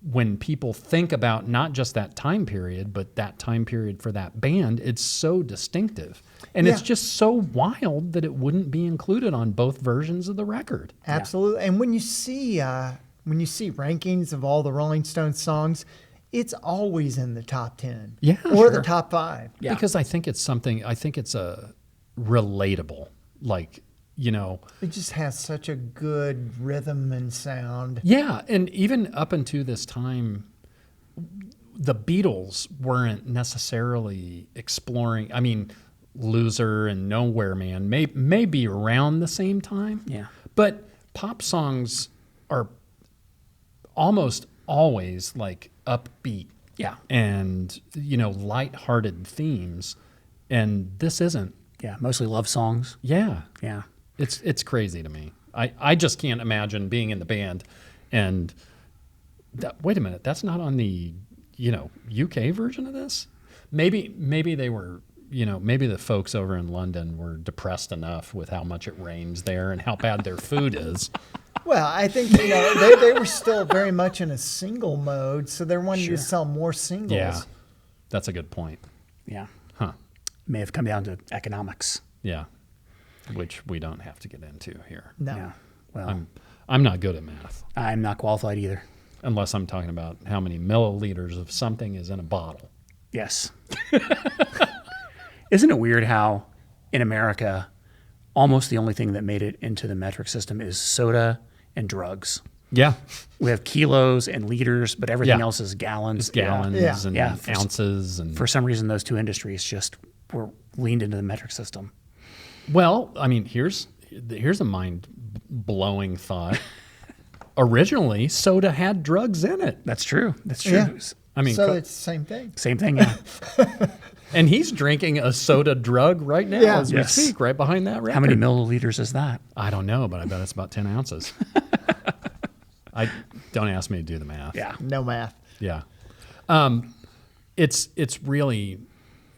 when people think about not just that time period, but that time period for that band, it's so distinctive. And it's Yeah. just so wild that it wouldn't be included on both versions of the record. Absolutely. And when you see rankings of all the Rolling Stones songs, it's always in the top 10. Yeah, or the sure. top 5. Yeah. Because I think it's something. I think it's a relatable, like, you know. It just has such a good rhythm and sound. Yeah, and even up until this time, the Beatles weren't necessarily exploring. I mean, Loser and Nowhere Man may be around the same time. Yeah. But pop songs are almost always like upbeat. Yeah. And, you know, lighthearted themes. And this isn't. Yeah. Mostly love songs. Yeah. Yeah. It's crazy to me. I just can't imagine being in the band and wait a minute, that's not on the, you know, UK version of this? Maybe they were, you know, maybe the folks over in London were depressed enough with how much it rains there and how bad their food is. Well, I think, you know, they were still very much in a single mode, so they're wanting Sure. to sell more singles. Yeah. That's a good point. Yeah. Huh. May have come down to economics. Yeah. Which we don't have to get into here. No. Yeah. Well, I'm not good at math I'm not qualified either. unless I'm talking about how many milliliters of something is in a bottle. Yes. Isn't it weird how in America, almost the only thing that made it into the metric system is soda and drugs? Yeah. We have kilos and liters, but everything Yeah. else is gallons. It's gallons Yeah. and Yeah. ounces and For some reason, those two industries just were leaned into the metric system. well, I mean, here's a mind blowing thought. Originally, soda had drugs in it. That's true. That's true. Yeah. I mean, So it's the same thing. Same thing. Yeah. and he's drinking a soda drug right now Yeah. as we Yes. speak, right behind that record. How many milliliters is that? I don't know, but I bet it's about 10 ounces. Don't ask me to do the math. Yeah. No math. Yeah. It's really,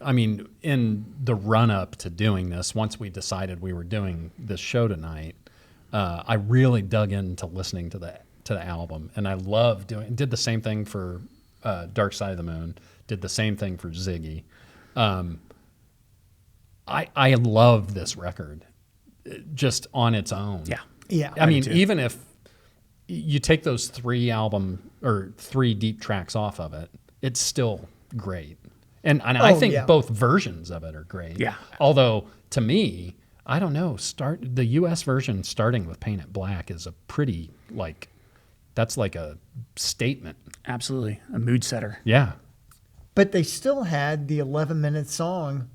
I mean, in the run up to doing this, once we decided we were doing this show tonight, I really dug into listening to the album, and I love did the same thing for Dark Side of the Moon, did the same thing for Ziggy. I love this record just on its own. Yeah. Yeah. I mean, too. even if you take those 3 deep tracks off of it, it's still great. And I Oh, think yeah. both versions of it are great. Yeah. Although to me, I don't know, the US version starting with Paint It Black is a pretty that's like a statement. Absolutely. A mood setter. Yeah. But they still had the 11-minute song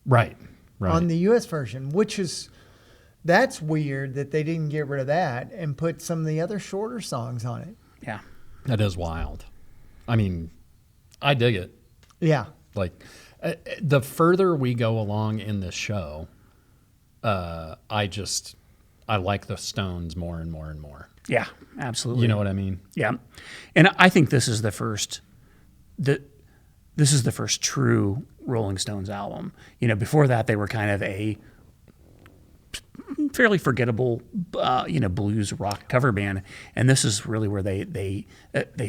Right. on the US version, that's weird that they didn't get rid of that and put some of the other shorter songs on it. Yeah. That is wild. I mean, I dig it. Yeah. Like the further we go along in this show, I like the Stones more and more and more. Yeah. Absolutely. You know what I mean? Yeah. And I think this is the first true Rolling Stones album. You know, before that they were kind of a fairly forgettable blues rock cover band, and this is really where they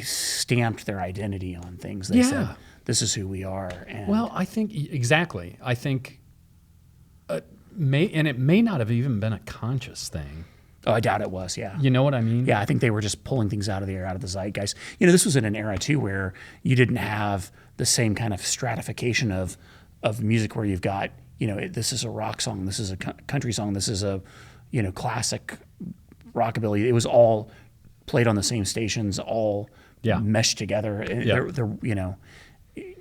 stamped their identity on things. They said, Yeah. this is who we are. And Well, I think exactly. I think it may not have even been a conscious thing. oh, I doubt it was. Yeah. You know what I mean? Yeah, I think they were just pulling things out of the air, out of the zeitgeist. You know, this was in an era too where you didn't have the same kind of stratification of music where you've got, you know, this is a rock song, this is a country song, this is a, you know, classic rockabilly. It was all played on the same stations, all Yeah. meshed together. And Yeah. they're, you know,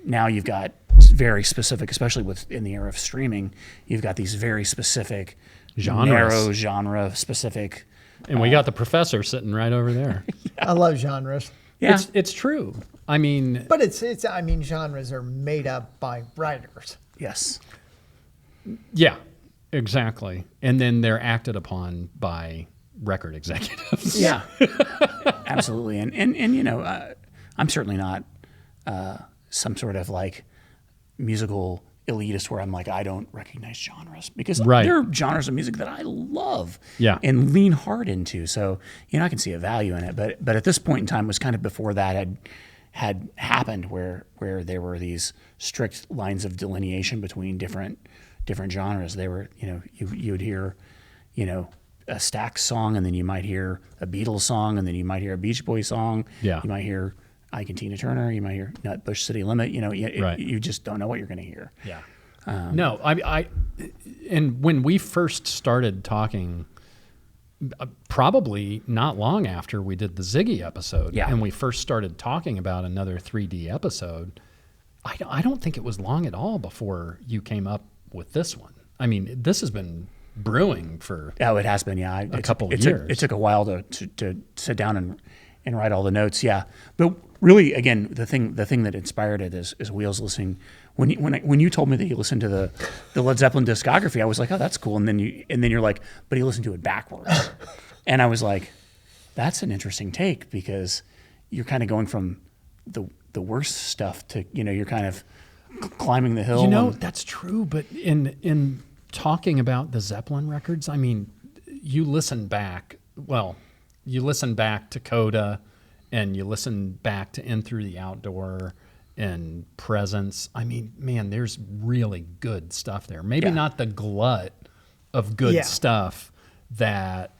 now you've got very specific, especially in the era of streaming, you've got these very specific Genres. narrow genre specific. And we got the professor sitting right over there. I love genres. Yeah. It's true. I mean, But genres are made up by writers. Yes. yeah, exactly. And then they're acted upon by record executives. Yeah, absolutely. And you know, I'm certainly not some sort of like musical elitist where I'm like, I don't recognize genres, because Right. there are genres of music that I love Yeah. and lean hard into. So, you know, I can see a value in it. But at this point in time was kind of before that had happened where there were these strict lines of delineation between different genres. They were, you know, you would hear, you know, a Stax song, and then you might hear a Beatles song, and then you might hear a Beach Boys song. Yeah. You might hear Ike and Tina Turner. You might hear Nutbush City Limit. You know, Right. you just don't know what you're going to hear. Yeah. No, and when we first started talking, probably not long after we did the Ziggy episode, Yeah. and we first started talking about another 3D episode, I don't think it was long at all before you came up with this one. I mean, this has been brewing for Oh, it has been, yeah. a couple of years. It took a while to sit down and write all the notes, yeah. But really, again, the thing that inspired it is Wheels listening. When you told me that you listened to the Led Zeppelin discography, I was like, oh, that's cool. And then you're like, but he listened to it backwards, and I was like, that's an interesting take, because you're kind of going from the worst stuff to, you know, you're kind of climbing the hill. You know, that's true. But in talking about the Zeppelin records, I mean, you listen back to Coda, and you listen back to In Through the Outdoor and Presence. I mean, man, there's really good stuff there. Maybe not the glut of good stuff that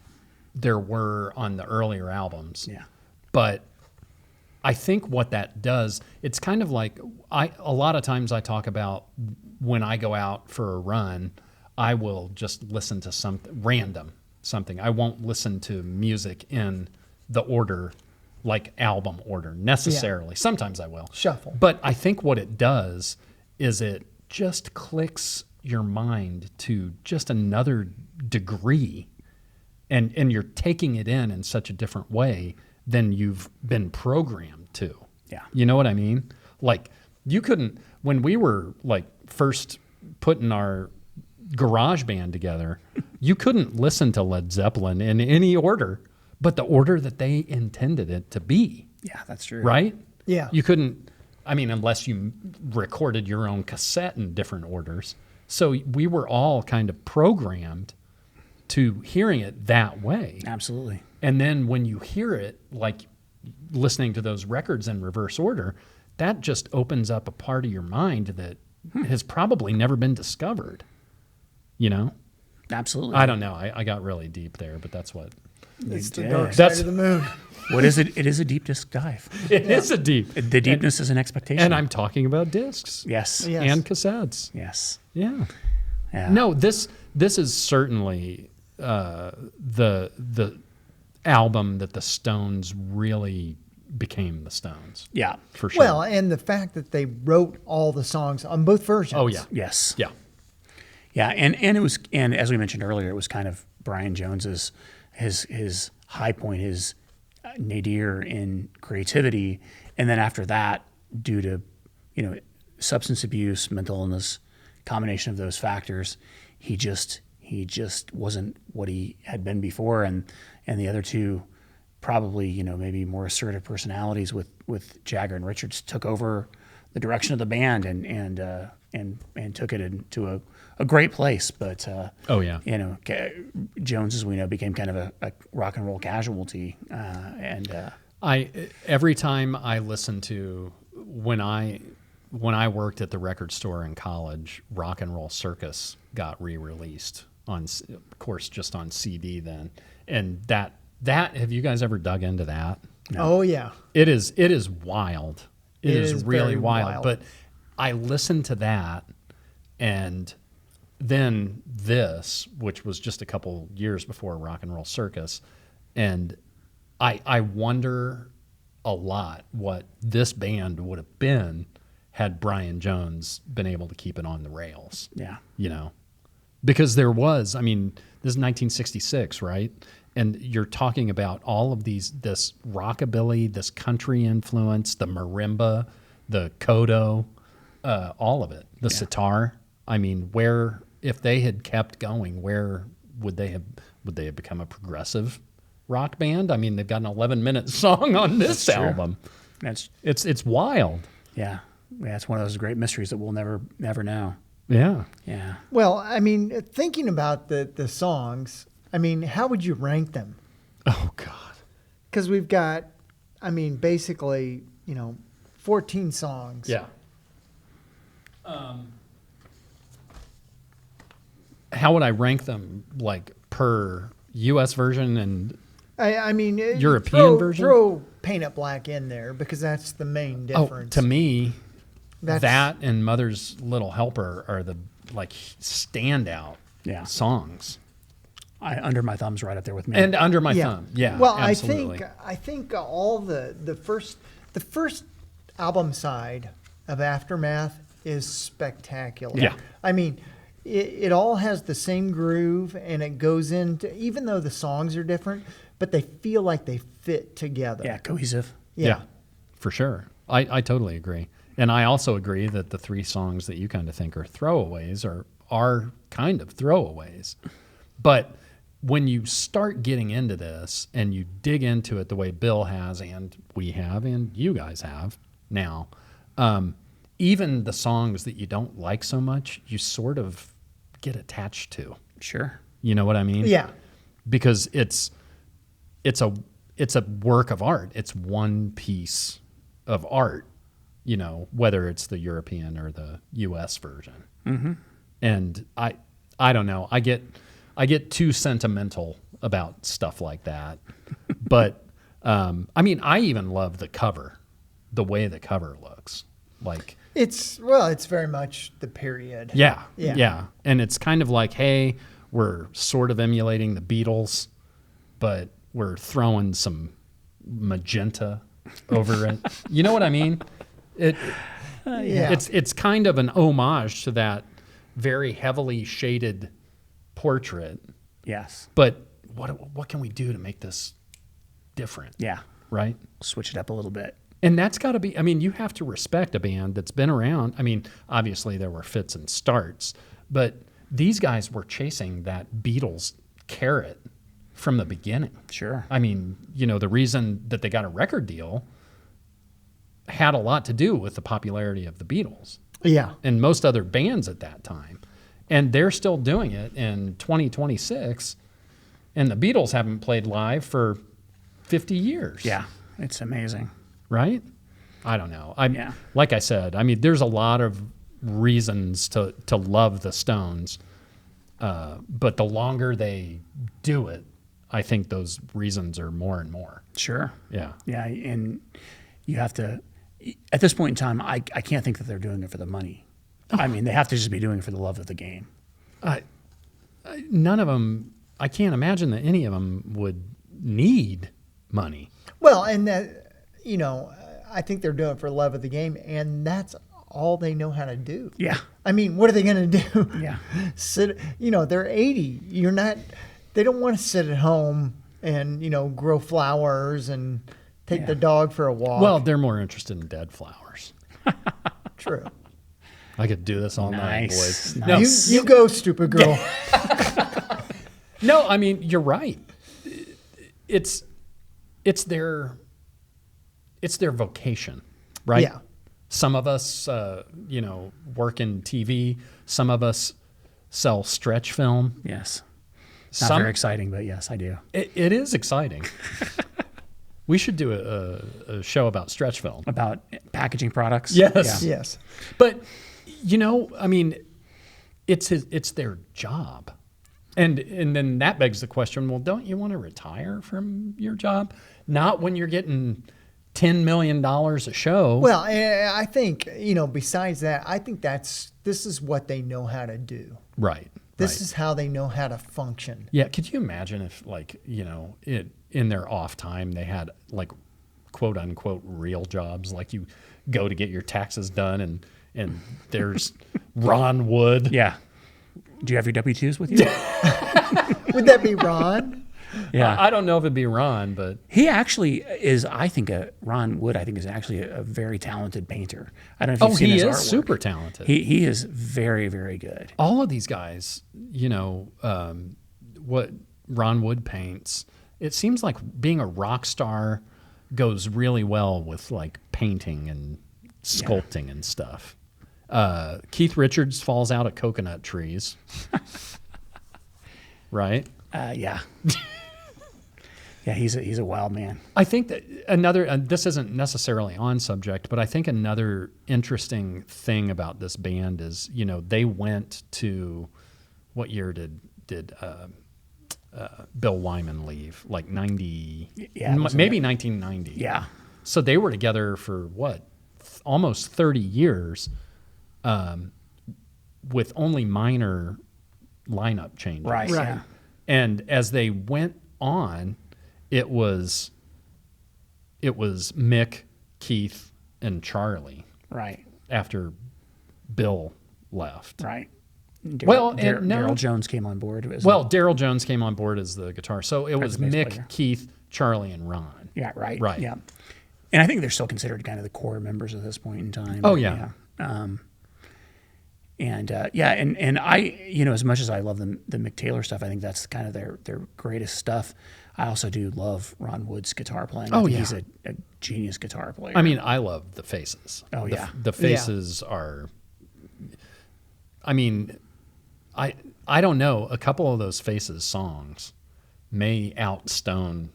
there were on the earlier albums. Yeah. But I think what that does, it's kind of like, a lot of times I talk about when I go out for a run, I will just listen to something. I won't listen to music in the order, like album order necessarily. Yeah. Sometimes I will. Shuffle. But I think what it does is it just clicks your mind to just another degree, and you're taking it in such a different way than you've been programmed to. Yeah. You know what I mean? Like, you couldn't, when we were like first putting our garage band together, you couldn't listen to Led Zeppelin in any order but the order that they intended it to be. Yeah, that's true. Right? Yeah. You couldn't, I mean, unless you recorded your own cassette in different orders. So we were all kind of programmed to hearing it that way. Absolutely. And then when you hear it, like listening to those records in reverse order, that just opens up a part of your mind that has probably never been discovered. You know? Absolutely. I don't know. I got really deep there, but that's what. It's the Yeah. dark That's- side of the moon. What is it? It is a deep disc dive. It is a deep. The deepness is an expectation. And I'm talking about discs yes. Yeah. and cassettes. Yes. Yeah. Yeah. No, this is certainly the album that the Stones really became the Stones, Yeah. for sure. Well, and the fact that they wrote all the songs on both versions. Oh yeah, Yes. yeah, Yeah, and it was, and as we mentioned earlier, it was kind of Brian Jones's his high point, his nadir in creativity, and then after that, due to substance abuse, mental illness, combination of those factors, he just wasn't what he had been before, and the other two, probably maybe more assertive personalities with Jagger and Richards, took over the direction of the band and took it into a great place. But oh yeah, Jones, as we know, became kind of a rock and roll casualty, every time I listen to when I worked at the record store in college, Rock and Roll Circus got re-released on, of course, just on CD then, and that have you guys ever dug into that? Oh yeah. It is wild. It is really very wild. But I listened to that, and then this, which was just a couple years before Rock and Roll Circus, and I wonder a lot what this band would have been had Brian Jones been able to keep it on the rails. yeah. Because there was, I mean, this is 1966, right? And you're talking about all of this rockabilly, this country influence, the marimba, the kodo, all of it, the sitar. I mean, if they had kept going, where would they have become a progressive rock band? I mean, they've got an 11-minute song on this That's true. album. It's wild. yeah. It's one of those great mysteries that we'll never know. Yeah. Yeah. Well, I mean, thinking about the songs, I mean, how would you rank them? Oh God. Because we've got, I mean, basically, 14 songs. Yeah. How would I rank them, like per U.S. version and I mean, European version? Throw Paint It Black in there because that's the main difference. To me, That's- that and Mother's Little Helper are the like standout songs. Under My Thumb's right up there with me. And Under My Thumb, yeah. Well, absolutely. I think all the first album side of Aftermath is spectacular. Yeah. I mean, it all has the same groove, and it goes into, even though the songs are different, but they feel like they fit together. yeah, cohesive. Yeah, for sure. I totally agree. And I also agree that the 3 songs that you kind of think are throwaways are kind of throwaways. But when you start getting into this and you dig into it the way Bill has and we have and you guys have now, even the songs that you don't like so much, you sort of get attached to. Sure. You know what I mean? Yeah. Because it's a work of art. It's one piece of art, you know, whether it's the European or the U.S. version. Mm-hmm. And I don't know. I get too sentimental about stuff like that. But I mean, I even love the cover, the way the cover looks. Like It's very much the period. yeah. Yeah. And it's kind of like, hey, we're sort of emulating the Beatles, but we're throwing some magenta over it. You know what I mean? Yeah. It's kind of an homage to that very heavily shaded portrait. Yes. But what can we do to make this different? Yeah. Right? Switch it up a little bit. And that's got to be, I mean, you have to respect a band that's been around. I mean, obviously there were fits and starts, but these guys were chasing that Beatles carrot from the beginning. Sure. I mean, you know, the reason that they got a record deal had a lot to do with the popularity of the Beatles Yeah. and most other bands at that time. And they're still doing it in 2026, and the Beatles haven't played live for 50 years. Yeah. It's amazing. Right? I don't know. Yeah. Like I said, I mean, there's a lot of reasons to love the Stones, but the longer they do it, I think those reasons are more and more. Sure. Yeah. Yeah. And you have to, at this point in time, I can't think that they're doing it for the money. I mean, they have to just be doing it for the love of the game. None of them, I can't imagine that any of them would need money. Well, and that, you know, I think they're doing it for love of the game, and that's all they know how to do. Yeah. I mean, what are they going to do? Yeah. Sit, you know, they're 80. They don't want to sit at home and, you know, grow flowers and take the dog for a walk. Well, they're more interested in dead flowers. True. I could do this all night, Nice. boys. Nice. You go, stupid girl. No, I mean, you're right. It's their vocation, right? Yeah. Some of us, you know, work in TV. Some of us sell stretch film. Yes. Not very exciting, but yes, I do. It is exciting. We should do a show about stretch film. About packaging products? Yes. Yeah. Yes. But, you know, I mean, it's their job. And then that begs the question, well, don't you want to retire from your job? Not when you're getting $10 million a show. Well, I think, you know, besides that, I think this is what they know how to do. Right. This is how they know how to function. Yeah. Could you imagine if, like, you know, in their off time, they had, like, quote unquote, real jobs? Like, you go to get your taxes done and there's Ron Wood. Yeah. Do you have your W-2s with you? Would that be Ron? Yeah. I don't know if it'd be Ron, but He actually is, I think, Ron Wood, I think, is actually a very talented painter. I don't know if you've seen he his is artwork. super talented. He is very, very good. All of these guys, you know, what Ron Wood paints, it seems like being a rock star goes really well with like painting and sculpting and stuff. Keith Richards falls out of coconut trees. Right? Yeah. Yeah, he's a wild man. I think that this isn't necessarily on subject, but I think another interesting thing about this band is, you know, they went to, what year did Bill Wyman leave? Like 90, Yeah, maybe 1990. Yeah. So they were together for what, almost 30 years, with only minor lineup changes. Right. Right. Yeah. And as they went on, it was Mick, Keith, and Charlie Right. after Bill left. Right. Daryl Jones came on board. Daryl Jones came on board as the guitar. So it was the bass Mick, player. Keith, Charlie, and Ron. yeah, right. Right. Yeah. And I think they're still considered kind of the core members at this point in time. Oh, yeah. And I, as much as I love the Mick Taylor stuff, I think that's kind of their greatest stuff. I also do love Ron Wood's guitar playing. I think he's a genius guitar player. I mean, I love the Faces. Oh, yeah. The Faces are, I mean, I don't know, a couple of those Faces songs may outstone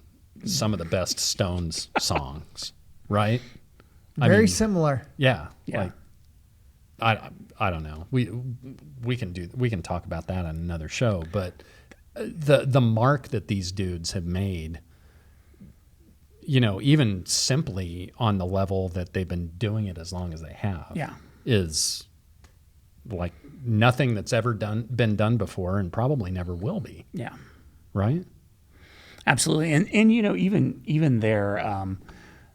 some of the best Stones songs, right? Very similar. Yeah. Yeah. Like, I don't know. We can talk about that on another show, but the mark that these dudes have made, even simply on the level that they've been doing it as long as they have, is like nothing that's ever been done before, and probably never will be. Yeah. Right? Absolutely. And even their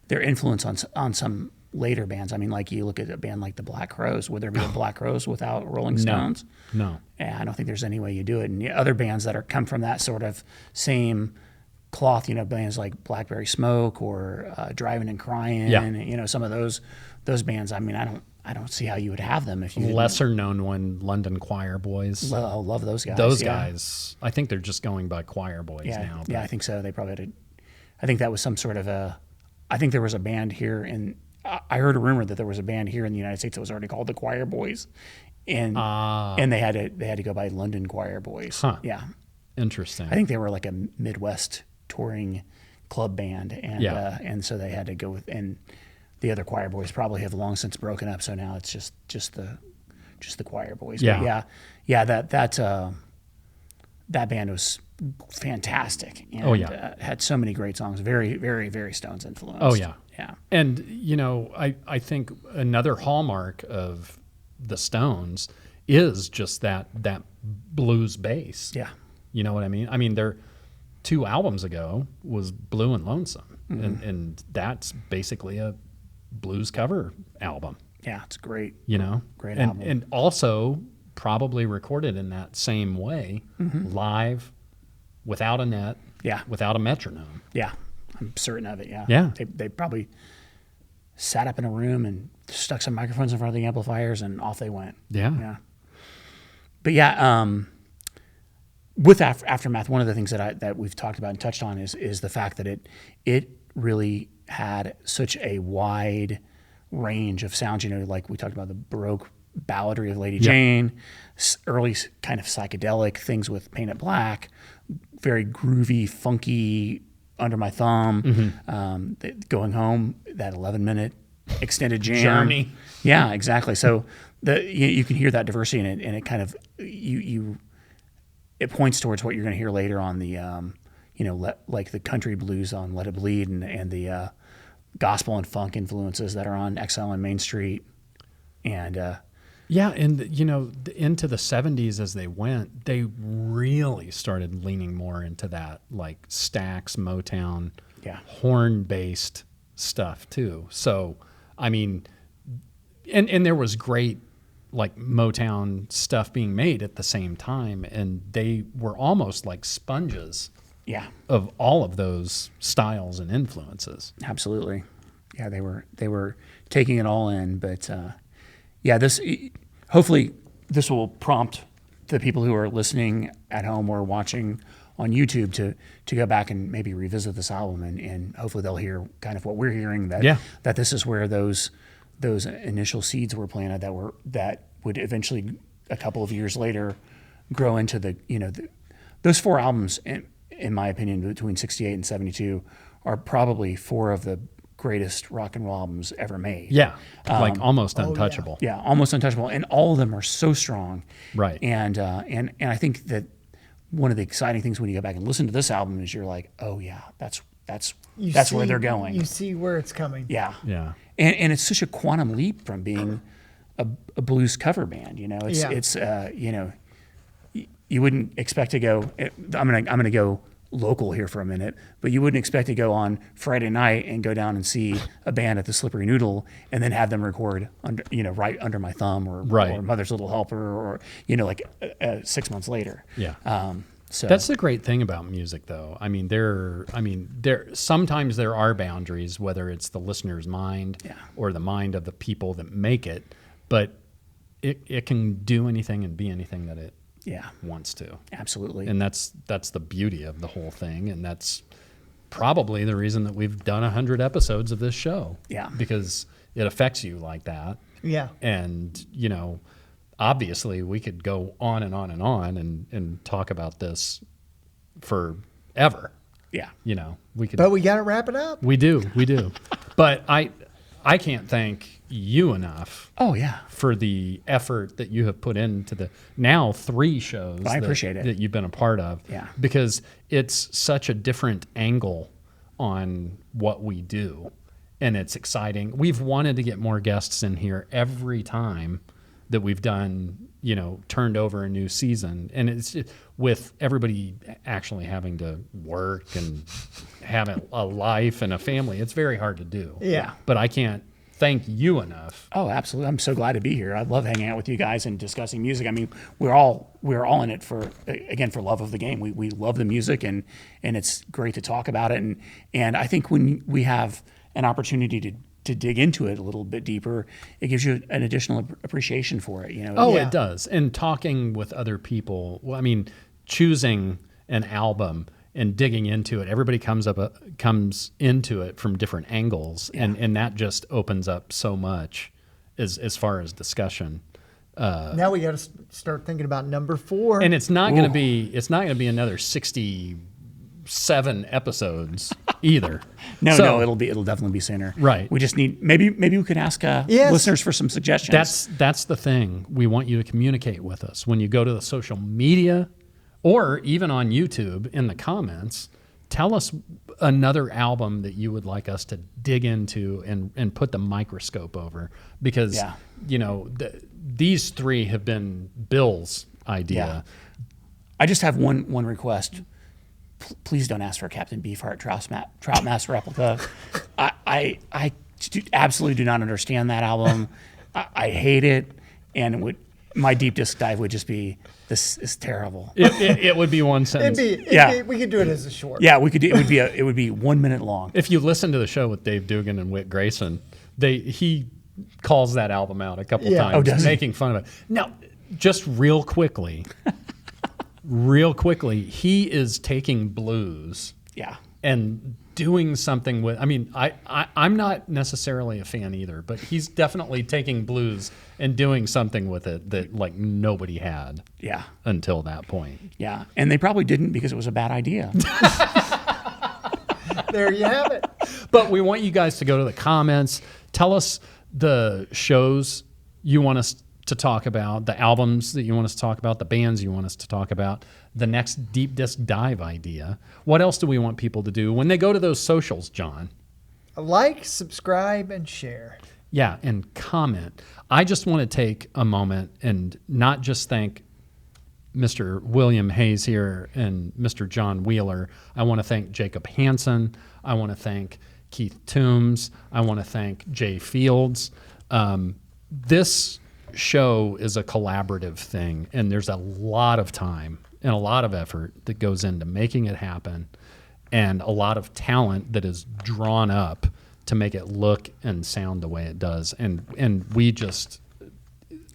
influence on some later bands. I mean, like you look at a band like the Black Crowes. Would there be a Black Crowes without Rolling Stones? No. Yeah, I don't think there's any way you do it. And the other bands that come from that sort of same cloth, bands like Blackberry Smoke or Driving and Crying, some of those bands. I mean, I don't see how you would have them if you didn't. Lesser known one, London Choir Boys. Love those guys. Those guys, I think they're just going by Choir Boys now. Yeah, I think so. They probably had I think that was some sort of I think there was a band here I heard a rumor that there was a band here in the United States that was already called the Choir Boys, and they had to go by London Choir Boys. Huh. Yeah, interesting. I think they were like a Midwest touring club band, and so they had to go with. And the other Choir Boys probably have long since broken up, so now it's just the Choir Boys. Yeah. But that band was fantastic. And, had so many great songs. Very, very, very Stones influenced. Oh yeah. Yeah. And I think another hallmark of the Stones is just that blues bass. Yeah. You know what I mean? I mean, their 2 albums ago was Blue and Lonesome, and that's basically a blues cover album. Yeah, it's great. Great album. And also probably recorded in that same way, live, without a net, without a metronome. Yeah, I'm certain of it. Yeah. Yeah. They probably sat up in a room and stuck some microphones in front of the amplifiers, and off they went. Yeah. Yeah. But with Aftermath, one of the things that we've talked about and touched on is the fact that it really had such a wide range of sounds. Like we talked about the Baroque balladry of Lady Jane, early kind of psychedelic things with Paint It Black, very groovy, funky, Under My Thumb, Going Home, that 11-minute extended jam. Journey. Yeah, exactly. So you can hear that diversity in it, and it kind of it points towards what you're going to hear later on the like the country blues on Let It Bleed, and the gospel and funk influences that are on Exile on Main Street, and and into the 70s as they went, they really started leaning more into that like Stax, Motown, horn-based stuff too. So, I mean, and there was great like Motown stuff being made at the same time, and they were almost like sponges of all of those styles and influences. Absolutely. Yeah, they were taking it all in, but this hopefully this will prompt the people who are listening at home or watching on YouTube to go back and maybe revisit this album, and hopefully they'll hear kind of what we're hearing, that this is where those initial seeds were planted that would eventually a couple of years later grow into those 4 albums in my opinion between 68 and 72 are probably 4 of the greatest rock and roll albums ever made. Yeah, like almost untouchable. Yeah, almost untouchable, and all of them are so strong. Right. And I think that one of the exciting things when you go back and listen to this album is you're like, oh yeah, that's where they're going. You see where it's coming. Yeah. Yeah. And it's such a quantum leap from being a blues cover band. You know, it's you know, you wouldn't expect to go. I'm gonna go local here for a minute, but you wouldn't expect to go on Friday night and go down and see a band at the Slippery Noodle and then have them record under, you know, right under my thumb or Mother's Little Helper or you know, like 6 months later. Yeah. So that's the great thing about music, though. I mean, sometimes there are boundaries, whether it's the listener's mind or the mind of the people that make it, but it can do anything and be anything that it wants to. Absolutely. And that's the beauty of the whole thing, and that's probably the reason that we've done 100 episodes of this show. Yeah. Because it affects you like that. Yeah. And, you know, obviously we could go on and on and on and talk about this forever. Yeah. You know, we could. But we got to wrap it up. We do. But I can't thank you enough. Oh yeah. For the effort that you have put into the now 3 shows. I appreciate it. That you've been a part of. Yeah. Because it's such a different angle on what we do, and it's exciting. We've wanted to get more guests in here every time that we've done, you know, turned over a new season, and it's with everybody actually having to work and have a life and a family. It's very hard to do. Yeah. But I can't thank you enough. Oh, absolutely. I'm so glad to be here. I love hanging out with you guys and discussing music. I mean, we're all in it for love of the game. We love the music and it's great to talk about it. And I think when we have an opportunity to dig into it a little bit deeper, it gives you an additional appreciation for it. You know. Oh, it does. And talking with other people. Well, I mean, choosing an album and digging into it. Everybody comes into it from different angles, and that just opens up so much as far as discussion. Now we got to start thinking about number 4. And it's not going to be another 67 episodes either. No, it'll definitely be sooner. Right. We just need maybe we could ask listeners for some suggestions. That's the thing. We want you to communicate with us when you go to the social media or even on YouTube in the comments. Tell us another album that you would like us to dig into and put the microscope over, because you know these 3 have been Bill's idea. Yeah. I just have one request. Please don't ask for a Captain Beefheart Troutmaster replica. I absolutely do not understand that album. I hate it, and my deep disc dive would just be, this is terrible. It would be one sentence. We could do it as a short. Yeah, we could. It would be 1 minute long. If you listen to the show with Dave Dugan and Whit Grayson, he calls that album out a couple times, making fun of it. Now, just real quickly, he is taking blues and doing something with, I mean, I'm not necessarily a fan either, but he's definitely taking blues and doing something with it that like nobody had until that point. Yeah, and they probably didn't because it was a bad idea. There you have it. But we want you guys to go to the comments. Tell us the shows you want us to talk about, the albums that you want us to talk about, the bands you want us to talk about, the next deep disc dive idea. What else do we want people to do when they go to those socials, John? Like, subscribe, and share. Yeah, and comment. I just want to take a moment and not just thank Mr. William Hayes here and Mr. John Wheeler. I want to thank Jacob Hansen. I want to thank Keith Toombs. I want to thank Jay Fields. This show is a collaborative thing, and there's a lot of time and a lot of effort that goes into making it happen, and a lot of talent that is drawn up to make it look and sound the way it does. And we just,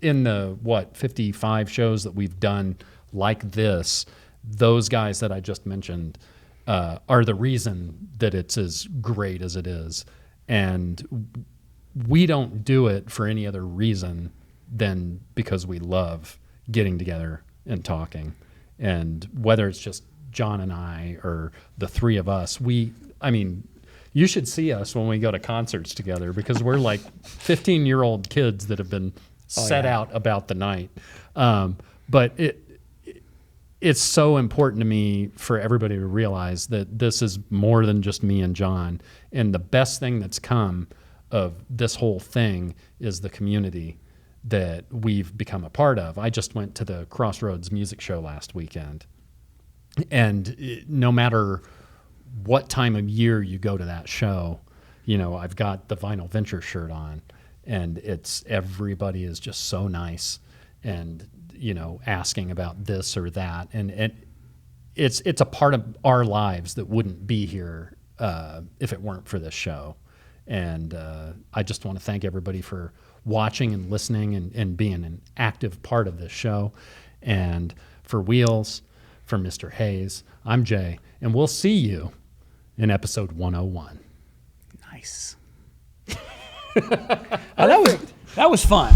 in the 55 shows that we've done like this, those guys that I just mentioned are the reason that it's as great as it is. And we don't do it for any other reason than because we love getting together and talking. And whether it's just John and I or the 3 of us, I mean, you should see us when we go to concerts together, because we're like 15-year-old kids that have been set out about the night. But it's so important to me for everybody to realize that this is more than just me and John. And the best thing that's come of this whole thing is the community that we've become a part of. I just went to the Crossroads Music Show last weekend. And no matter what time of year you go to that show, I've got the Vinyl Venture shirt on, and everybody is just so nice and, asking about this or that. And it's a part of our lives that wouldn't be here if it weren't for this show. And I just want to thank everybody for watching and listening and being an active part of this show. And for Wheels, for Mr. Hayes, I'm Jay, and we'll see you in episode 101. Nice. That was fun.